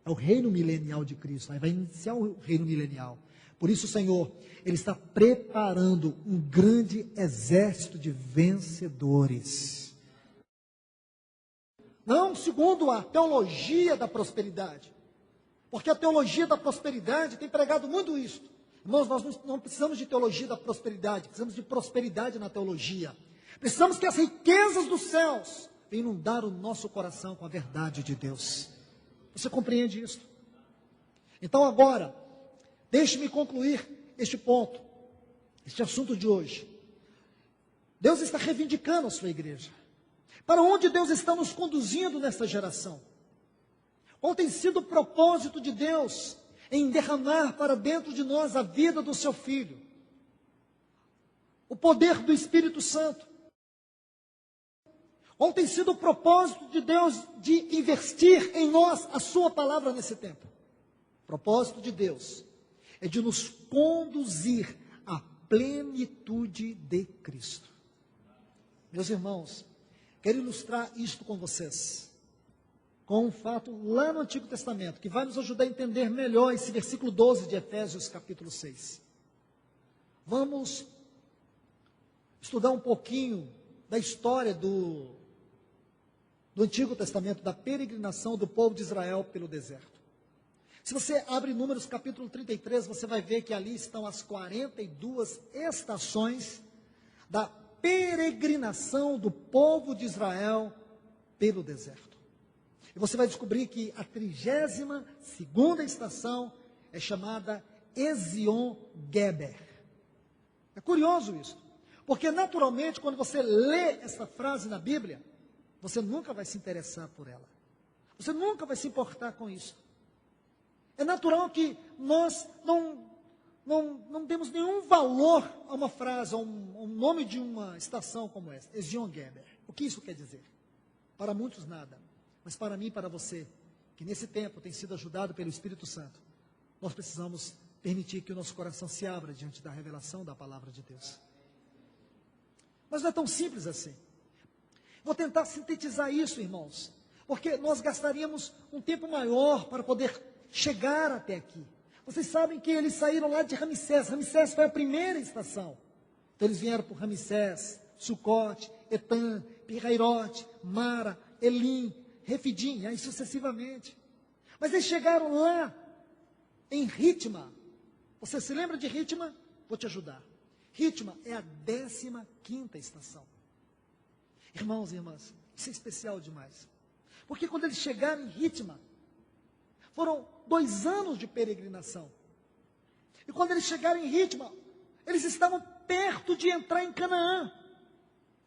Speaker 1: É o reino milenial de Cristo. Aí vai iniciar o reino milenial. Por isso o Senhor, Ele está preparando um grande exército de vencedores. Não segundo a teologia da prosperidade. Porque a teologia da prosperidade tem pregado muito isso. Irmãos, nós não precisamos de teologia da prosperidade, precisamos de prosperidade na teologia. Precisamos que as riquezas dos céus venham inundar o nosso coração com a verdade de Deus. Você compreende isso? Então agora, deixe-me concluir este ponto, este assunto de hoje. Deus está reivindicando a sua igreja. Para onde Deus está nos conduzindo nesta geração? Qual tem sido o propósito de Deus em derramar para dentro de nós a vida do seu Filho? O poder do Espírito Santo. Qual tem sido o propósito de Deus de investir em nós a sua palavra nesse tempo? O propósito de Deus é de nos conduzir à plenitude de Cristo. Meus irmãos, quero ilustrar isto com vocês, com um fato lá no Antigo Testamento, que vai nos ajudar a entender melhor esse versículo 12 de Efésios capítulo 6. Vamos estudar um pouquinho da história do Antigo Testamento, da peregrinação do povo de Israel pelo deserto. Se você abre Números capítulo 33, você vai ver que ali estão as 42 estações da peregrinação do povo de Israel pelo deserto. E você vai descobrir que a 32ª estação é chamada Ezion-Geber. É curioso isso, porque naturalmente quando você lê essa frase na Bíblia, você nunca vai se interessar por ela. Você nunca vai se importar com isso. É natural que nós não demos nenhum valor a uma frase, a um nome de uma estação como essa, Ezion-Geber. O que isso quer dizer? Para muitos nada, mas para mim e para você, que nesse tempo tem sido ajudado pelo Espírito Santo, nós precisamos permitir que o nosso coração se abra diante da revelação da palavra de Deus. Mas não é tão simples assim. Vou tentar sintetizar isso, irmãos, porque nós gastaríamos um tempo maior para poder chegar até aqui. Vocês sabem que eles saíram lá de Ramsés. Ramsés foi a primeira estação. Então eles vieram por Ramsés, Sucote, Etam, Pirairote, Mara, Elim, Refidim, e aí sucessivamente. Mas eles chegaram lá em Ritma. Você se lembra de Ritma? Vou te ajudar. Ritma é a 15ª estação. Irmãos e irmãs, isso é especial demais. Porque quando eles chegaram em Ritma, foram 2 anos de peregrinação. E quando eles chegaram em Ritma, eles estavam perto de entrar em Canaã.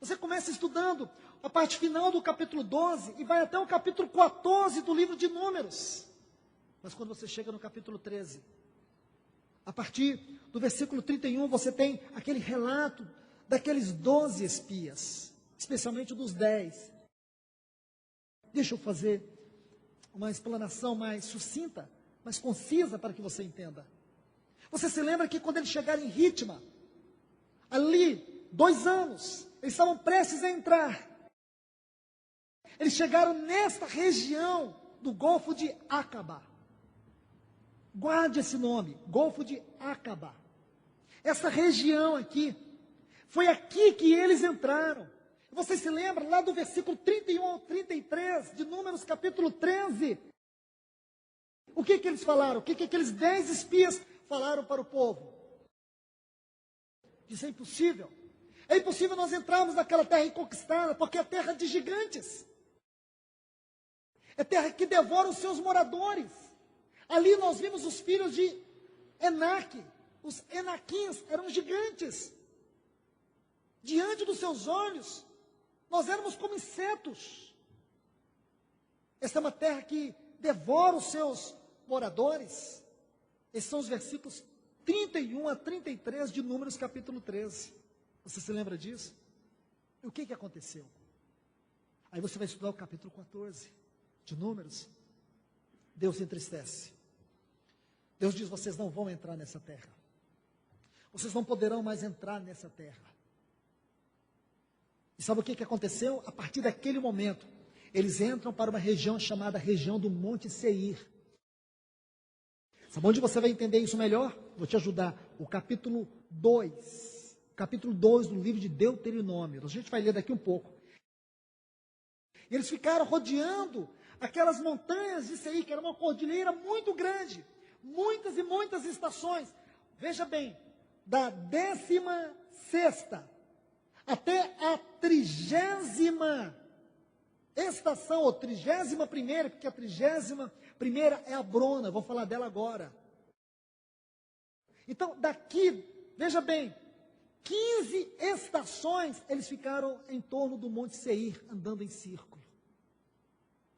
Speaker 1: Você começa estudando a parte final do capítulo 12 e vai até o capítulo 14 do livro de Números. Mas quando você chega no capítulo 13, a partir do versículo 31, você tem aquele relato daqueles 12 espias, especialmente dos 10. Deixa eu fazer uma explanação mais sucinta, mais concisa para que você entenda. Você se lembra que quando eles chegaram em Ritma, ali, 2 anos, eles estavam prestes a entrar. Eles chegaram nesta região do Golfo de Acaba. Guarde esse nome, Golfo de Acaba. Essa região aqui, foi aqui que eles entraram. Você se lembra lá do versículo 31 ao 33, de Números capítulo 13? O que eles falaram? O que aqueles 10 espias falaram para o povo? Isso é impossível. É impossível nós entrarmos naquela terra inconquistada, porque é terra de gigantes. É terra que devora os seus moradores. Ali nós vimos os filhos de Enaque. Os Enaquins eram gigantes. Diante dos seus olhos, nós éramos como insetos. Esta é uma terra que devora os seus moradores. Esses são os versículos 31 a 33 de Números capítulo 13. Você se lembra disso? E o que aconteceu? Aí você vai estudar o capítulo 14 de Números. Deus se entristece. Deus diz: vocês não vão entrar nessa terra. Vocês não poderão mais entrar nessa terra. E sabe o que aconteceu? A partir daquele momento, eles entram para uma região chamada região do Monte Seir. Sabe onde você vai entender isso melhor? Vou te ajudar. O capítulo 2. Capítulo 2 do livro de Deuteronômio. A gente vai ler daqui um pouco. E eles ficaram rodeando aquelas montanhas de Seir, que era uma cordilheira muito grande. Muitas e muitas estações. Veja bem, da 16ª até a 30ª estação, ou 31ª, porque a 31ª é a Brona, vou falar dela agora. Então, daqui, veja bem, 15 estações, eles ficaram em torno do Monte Seir, andando em círculo.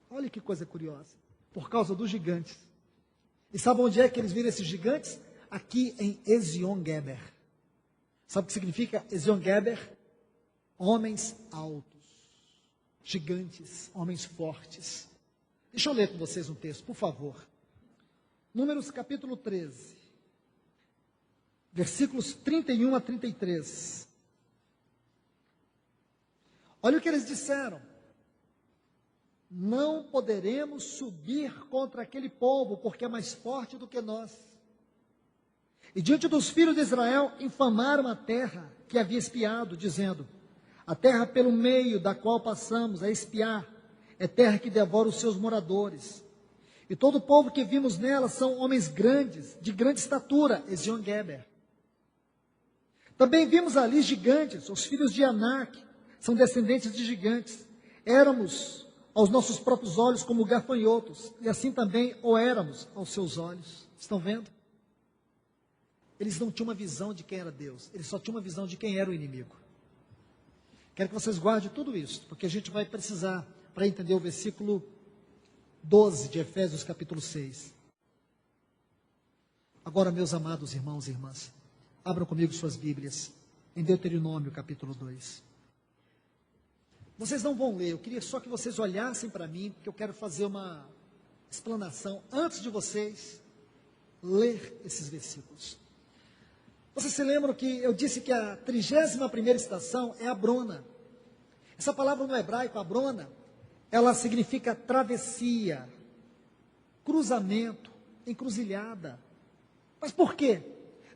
Speaker 1: Olha que coisa curiosa, por causa dos gigantes. E sabe onde é que eles viram esses gigantes? Aqui em Ezion-Geber. Sabe o que significa Ezion-Geber? Homens altos, gigantes, homens fortes. Deixa eu ler com vocês um texto, por favor. Números capítulo 13, versículos 31 a 33. Olha o que eles disseram: não poderemos subir contra aquele povo, porque é mais forte do que nós. E diante dos filhos de Israel, infamaram a terra que havia espiado, dizendo: a terra pelo meio da qual passamos a espiar é terra que devora os seus moradores. E todo o povo que vimos nela são homens grandes, de grande estatura, Ezion-Geber. Também vimos ali gigantes, os filhos de Anak, são descendentes de gigantes. Éramos aos nossos próprios olhos como gafanhotos, e assim também o éramos aos seus olhos. Estão vendo? Eles não tinham uma visão de quem era Deus, eles só tinham uma visão de quem era o inimigo. Quero que vocês guardem tudo isso, porque a gente vai precisar para entender o versículo 12 de Efésios capítulo 6. Agora, meus amados irmãos e irmãs, abram comigo suas Bíblias, em Deuteronômio capítulo 2. Vocês não vão ler, eu queria só que vocês olhassem para mim, porque eu quero fazer uma explanação antes de vocês ler esses versículos. Vocês se lembram que eu disse que a 31ª estação é a Brona. Essa palavra no hebraico, a Brona, ela significa travessia, cruzamento, encruzilhada. Mas por quê?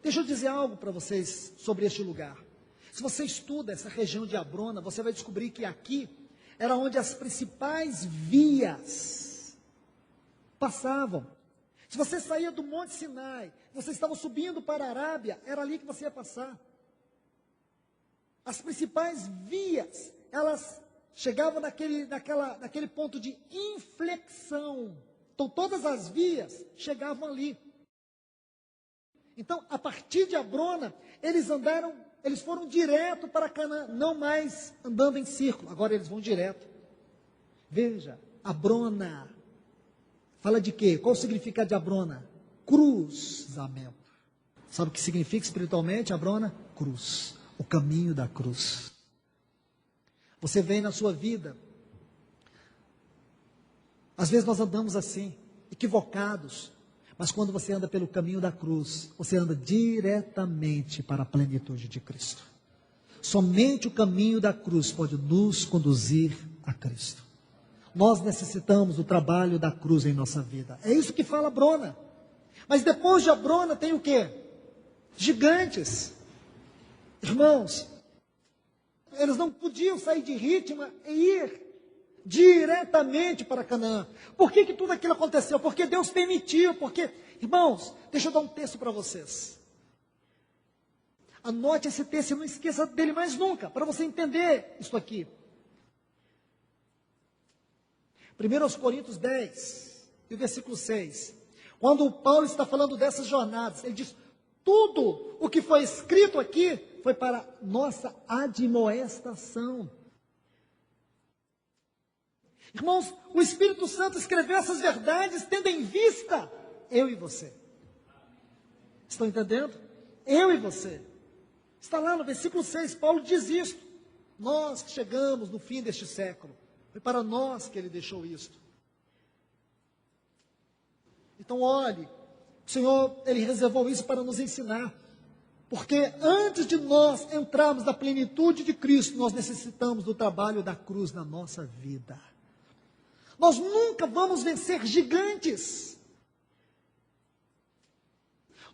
Speaker 1: Deixa eu dizer algo para vocês sobre este lugar. Se você estuda essa região de Abrona, você vai descobrir que aqui era onde as principais vias passavam. Se você saía do Monte Sinai, você estava subindo para a Arábia, era ali que você ia passar. As principais vias, elas chegavam naquele ponto de inflexão. Então, todas as vias chegavam ali. Então, a partir de Abrona, eles foram direto para Canaã, não mais andando em círculo, agora eles vão direto. Veja, Abrona, fala de quê? Qual o significado de Abrona? Cruzamento. Sabe o que significa espiritualmente, Abrona? Cruz, o caminho da cruz. Você vê na sua vida, às vezes nós andamos assim, equivocados, mas quando você anda pelo caminho da cruz, você anda diretamente para a plenitude de Cristo. Somente o caminho da cruz pode nos conduzir a Cristo. Nós necessitamos do trabalho da cruz em nossa vida. É isso que fala Abrona. Mas depois de Abrona tem o quê? Gigantes. Irmãos, eles não podiam sair de Ritma e ir diretamente para Canaã. Por que tudo aquilo aconteceu? Porque Deus permitiu, porque, irmãos, deixa eu dar um texto para vocês. Anote esse texto e não esqueça dele mais nunca, para você entender isso aqui. 1 Coríntios 10, e o versículo 6. Quando Paulo está falando dessas jornadas, ele diz, tudo o que foi escrito aqui foi para nossa admoestação. Irmãos, o Espírito Santo escreveu essas verdades tendo em vista eu e você. Estão entendendo? Eu e você. Está lá no versículo 6, Paulo diz isto. Nós que chegamos no fim deste século, foi para nós que ele deixou isto. Então olhe, o Senhor, ele reservou isso para nos ensinar. Porque antes de nós entrarmos na plenitude de Cristo, nós necessitamos do trabalho da cruz na nossa vida. Nós nunca vamos vencer gigantes.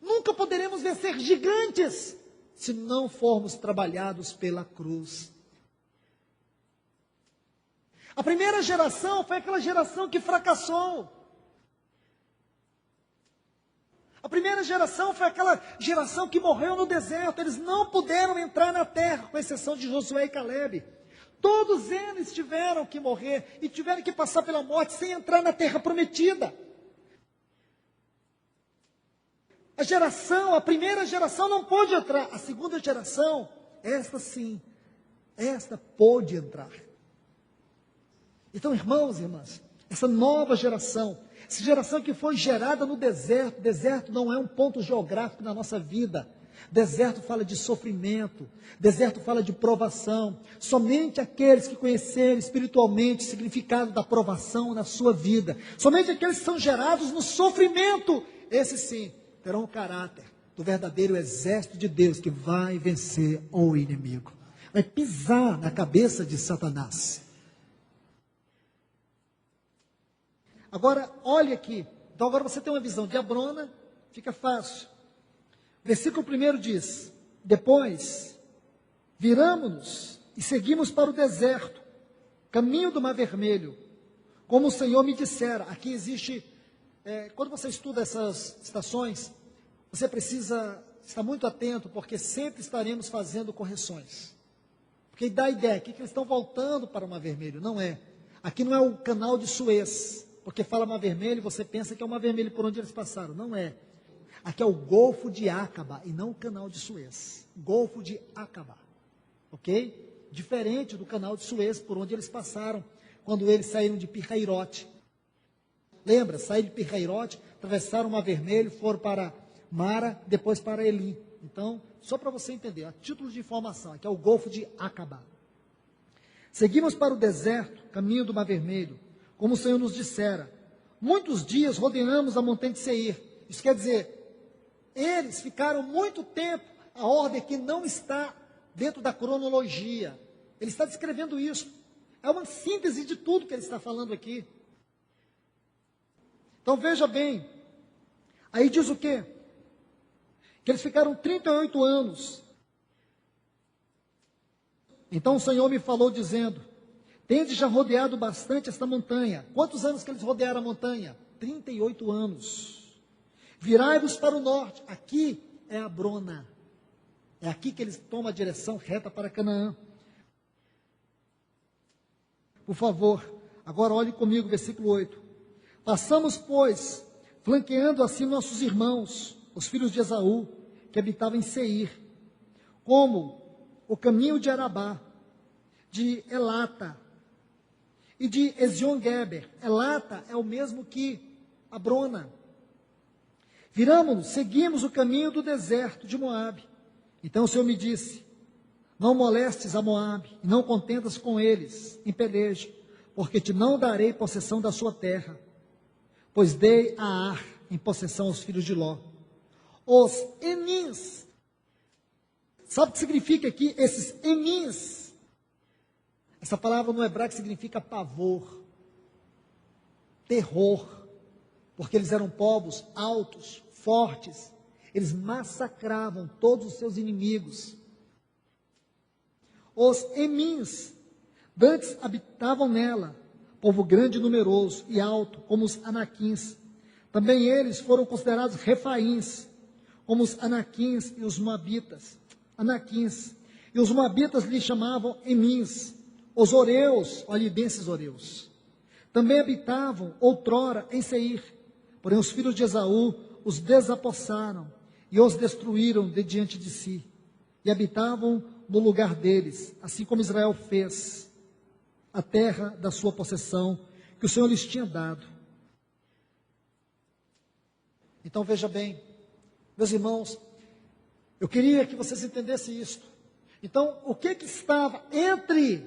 Speaker 1: Nunca poderemos vencer gigantes se não formos trabalhados pela cruz. A primeira geração foi aquela geração que fracassou. A primeira geração foi aquela geração que morreu no deserto. Eles não puderam entrar na terra, com exceção de Josué e Calebe. Todos eles tiveram que morrer e tiveram que passar pela morte sem entrar na terra prometida. A primeira geração não pôde entrar. A segunda geração, esta sim, esta pôde entrar. Então, irmãos e irmãs, essa nova geração, essa geração que foi gerada no deserto, deserto não é um ponto geográfico na nossa vida. Deserto fala de sofrimento, deserto fala de provação. Somente aqueles que conheceram espiritualmente o significado da provação na sua vida, somente aqueles que são gerados no sofrimento, esses sim, terão o caráter do verdadeiro exército de Deus que vai vencer o inimigo. Vai pisar na cabeça de Satanás. Agora, olhe aqui. Então agora você tem uma visão de Abrona, fica fácil. Versículo 1 diz, depois, viramo-nos e seguimos para o deserto, caminho do Mar Vermelho, como o Senhor me dissera. Aqui existe, quando você estuda essas citações, você precisa estar muito atento, porque sempre estaremos fazendo correções. Porque dá a ideia que eles estão voltando para o Mar Vermelho, não é. Aqui não é o canal de Suez, porque fala Mar Vermelho, você pensa que é o Mar Vermelho por onde eles passaram, não é. Aqui é o Golfo de Acaba, e não o canal de Suez. Golfo de Acaba, ok? Diferente do canal de Suez, por onde eles passaram, quando eles saíram de Pirrairote. Lembra, saíram de Pirrairote, atravessaram o Mar Vermelho, foram para Mara, depois para Elim. Então, só para você entender, a título de informação, aqui é o Golfo de Acaba. Seguimos para o deserto, caminho do Mar Vermelho, como o Senhor nos dissera. Muitos dias rodeamos a montanha de Seir. Isso quer dizer, eles ficaram muito tempo, a ordem que não está dentro da cronologia. Ele está descrevendo isso. É uma síntese de tudo que ele está falando aqui. Então veja bem, aí diz o quê? Que eles ficaram 38 anos. Então o Senhor me falou dizendo, tendes já rodeado bastante esta montanha. Quantos anos que eles rodearam a montanha? 38 anos. Virai-vos para o norte. Aqui é Abrona. É aqui que eles tomam a direção reta para Canaã. Por favor, agora olhe comigo, versículo 8. Passamos, pois, flanqueando assim nossos irmãos, os filhos de Esaú, que habitavam em Seir, como o caminho de Arabá, de Elata e de Ezion-Geber. Elata é o mesmo que Abrona. Viramos-nos, seguimos o caminho do deserto de Moabe. Então o Senhor me disse, não molestes a Moabe, e não contentas com eles em peleja, porque te não darei possessão da sua terra, pois dei a Ar em possessão aos filhos de Ló. Os Emins, sabe o que significa aqui esses Emins? Essa palavra no hebraico significa pavor, terror, porque eles eram povos altos, fortes, eles massacravam todos os seus inimigos. os Emins. Dantes habitavam nela, povo grande e numeroso e alto, como os Anaquins. Também eles foram considerados refaíns, como os Anaquins e os Moabitas. Anaquins. E os Moabitas lhe chamavam Emins. Os Oreus, olivenses Oreus, também habitavam outrora em Seir. Porém os filhos de Esaú os desapossaram e os destruíram de diante de si. E habitavam no lugar deles, assim como Israel fez, a terra da sua possessão, que o Senhor lhes tinha dado. Então veja bem, meus irmãos, eu queria que vocês entendessem isto. Então, o que estava entre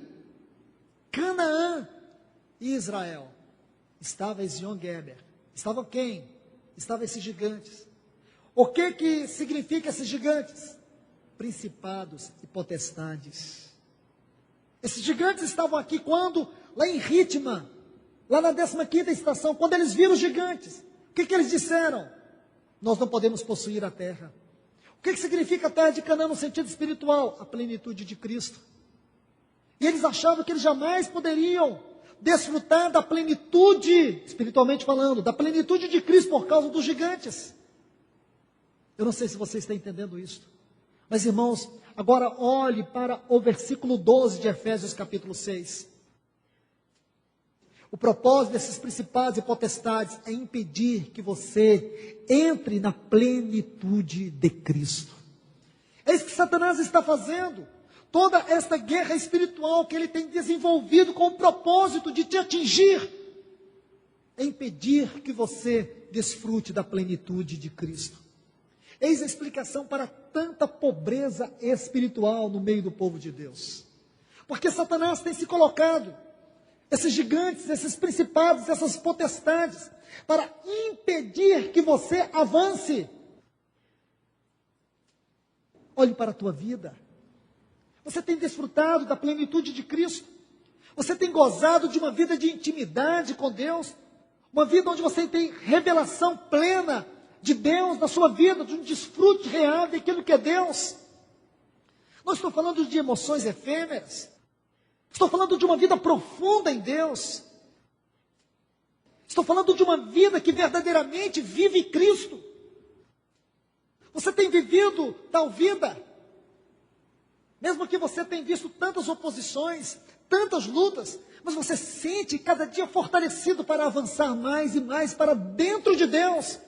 Speaker 1: Canaã e Israel? Estava Ezion-Geber. Estavam quem? Estavam esses gigantes. O que significa esses gigantes? Principados e potestades. Esses gigantes estavam aqui quando? Lá em Ritma, lá na 15ª estação, quando eles viram os gigantes. O que eles disseram? Nós não podemos possuir a terra. O que significa a terra de Canaã no sentido espiritual? A plenitude de Cristo. E eles achavam que eles jamais poderiam desfrutar da plenitude, espiritualmente falando, da plenitude de Cristo por causa dos gigantes. Eu não sei se você está entendendo isso. Mas irmãos, agora olhe para o versículo 12 de Efésios capítulo 6. O propósito desses principados e potestades é impedir que você entre na plenitude de Cristo. É isso que Satanás está fazendo. Toda esta guerra espiritual que ele tem desenvolvido com o propósito de te atingir, é impedir que você desfrute da plenitude de Cristo. Eis a explicação para tanta pobreza espiritual no meio do povo de Deus. Porque Satanás tem se colocado, esses gigantes, esses principados, essas potestades, para impedir que você avance. Olhe para a tua vida. Você tem desfrutado da plenitude de Cristo? Você tem gozado de uma vida de intimidade com Deus? Uma vida onde você tem revelação plena de Deus na sua vida, de um desfrute real daquilo que é Deus? Não estou falando de emoções efêmeras. Estou falando de uma vida profunda em Deus. Estou falando de uma vida que verdadeiramente vive Cristo. Você tem vivido tal vida? Mesmo que você tenha visto tantas oposições, tantas lutas, mas você sente cada dia fortalecido para avançar mais e mais para dentro de Deus.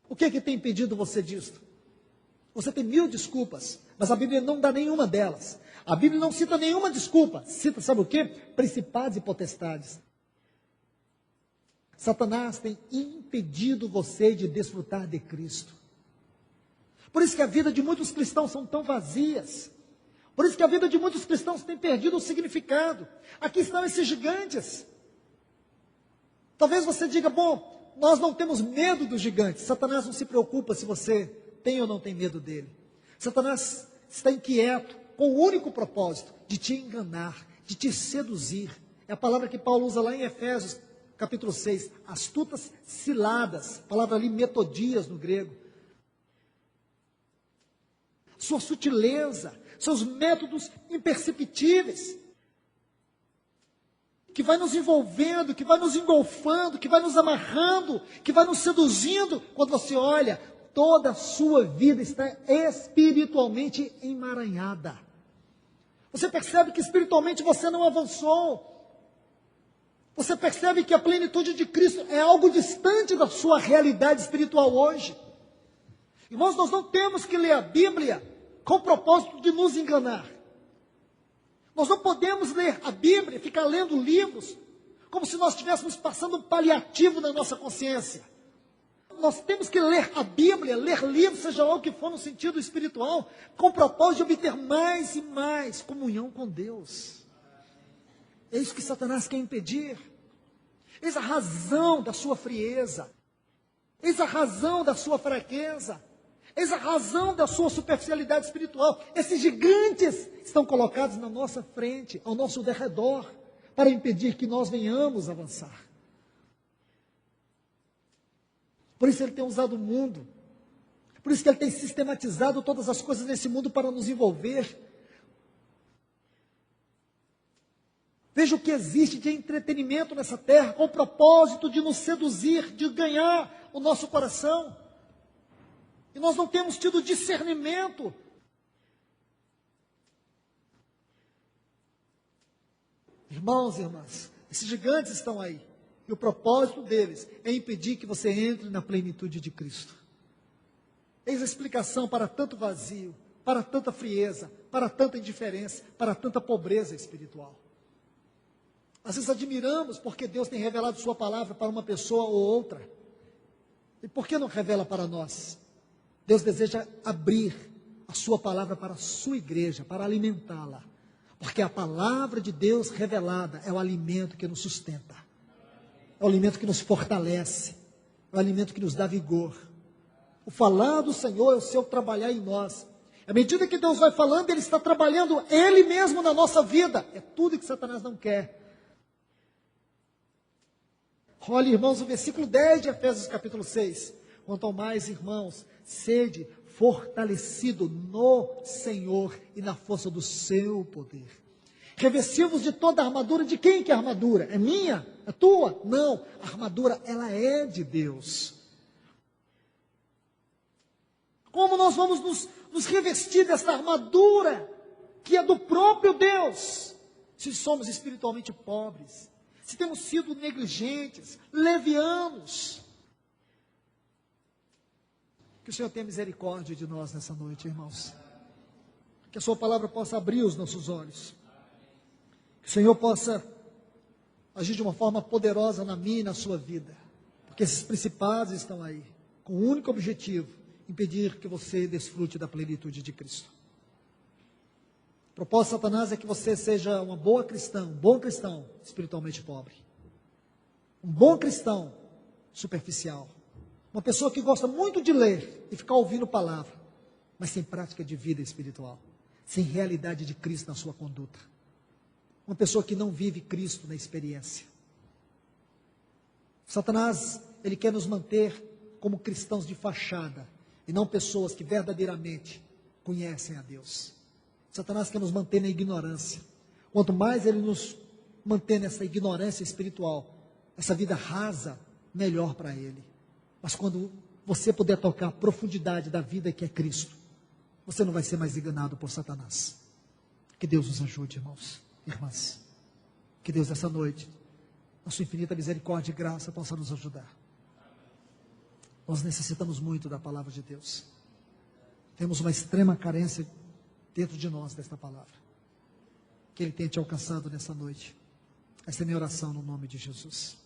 Speaker 1: O que tem impedido você disso? Você tem 1000 desculpas, mas a Bíblia não dá nenhuma delas. A Bíblia não cita nenhuma desculpa. Cita, sabe o quê? Principados e potestades. Satanás tem impedido você de desfrutar de Cristo. Por isso que a vida de muitos cristãos são tão vazias. Por isso que a vida de muitos cristãos tem perdido o significado. Aqui estão esses gigantes. Talvez você diga, bom, nós não temos medo dos gigantes. Satanás não se preocupa se você tem ou não tem medo dele. Satanás está inquieto com o único propósito de te enganar, de te seduzir. É a palavra que Paulo usa lá em Efésios, capítulo 6. Astutas ciladas. A palavra ali, metodias no grego. Sua sutileza, seus métodos imperceptíveis, que vai nos envolvendo, que vai nos engolfando, que vai nos amarrando, que vai nos seduzindo. Quando você olha, toda a sua vida está espiritualmente emaranhada. Você percebe que espiritualmente você não avançou. Você percebe que a plenitude de Cristo é algo distante da sua realidade espiritual hoje. Irmãos, nós não temos que ler a Bíblia com o propósito de nos enganar. Nós não podemos ler a Bíblia e ficar lendo livros como se nós estivéssemos passando um paliativo na nossa consciência. Nós temos que ler a Bíblia, ler livros, seja lá o que for no sentido espiritual, com o propósito de obter mais e mais comunhão com Deus. É isso que Satanás quer impedir. Eis a razão da sua frieza. Eis a razão da sua fraqueza. Eis a razão da sua superficialidade espiritual. Esses gigantes estão colocados na nossa frente, ao nosso derredor, para impedir que nós venhamos avançar. Por isso ele tem usado o mundo Por isso que Ele tem sistematizado todas as coisas nesse mundo para nos envolver. Veja o que existe de entretenimento nessa terra, com o propósito de nos seduzir, de ganhar o nosso coração. E nós não temos tido discernimento. Irmãos e irmãs, esses gigantes estão aí. E o propósito deles é impedir que você entre na plenitude de Cristo. Eis a explicação para tanto vazio, para tanta frieza, para tanta indiferença, para tanta pobreza espiritual. Às vezes admiramos porque Deus tem revelado sua palavra para uma pessoa ou outra. E por que não revela para nós? Deus deseja abrir a sua palavra para a sua igreja, para alimentá-la. Porque a palavra de Deus revelada é o alimento que nos sustenta. É o alimento que nos fortalece. É o alimento que nos dá vigor. O falar do Senhor é o seu trabalhar em nós. À medida que Deus vai falando, Ele está trabalhando Ele mesmo na nossa vida. É tudo que Satanás não quer. Olha, irmãos, o versículo 10 de Efésios capítulo 6. Quanto ao mais, irmãos, sede fortalecido no Senhor e na força do seu poder. Revestivos de toda a armadura. De quem que é a armadura? É minha? É tua? Não, a armadura, ela é de Deus. Como nós vamos nos revestir dessa armadura que é do próprio Deus, se somos espiritualmente pobres, se temos sido negligentes, levianos? Que o Senhor tenha misericórdia de nós nessa noite, irmãos. Que a sua palavra possa abrir os nossos olhos. Que o Senhor possa agir de uma forma poderosa na minha e na sua vida. Porque esses principados estão aí, com o único objetivo: impedir que você desfrute da plenitude de Cristo. O propósito de Satanás é que você seja uma boa cristã, um bom cristão espiritualmente pobre. Um bom cristão superficial. Uma pessoa que gosta muito de ler e ficar ouvindo palavra, mas sem prática de vida espiritual, sem realidade de Cristo na sua conduta. Uma pessoa que não vive Cristo na experiência. Satanás, ele quer nos manter como cristãos de fachada, e não pessoas que verdadeiramente conhecem a Deus. Satanás quer nos manter na ignorância. Quanto mais ele nos manter nessa ignorância espiritual, essa vida rasa, melhor para ele. Mas quando você puder tocar a profundidade da vida que é Cristo, você não vai ser mais enganado por Satanás. Que Deus nos ajude, irmãos, irmãs. Que Deus essa noite, na sua infinita misericórdia e graça, possa nos ajudar. Nós necessitamos muito da palavra de Deus. Temos uma extrema carência dentro de nós desta palavra. Que Ele tenha te alcançado nessa noite. Essa é a minha oração no nome de Jesus.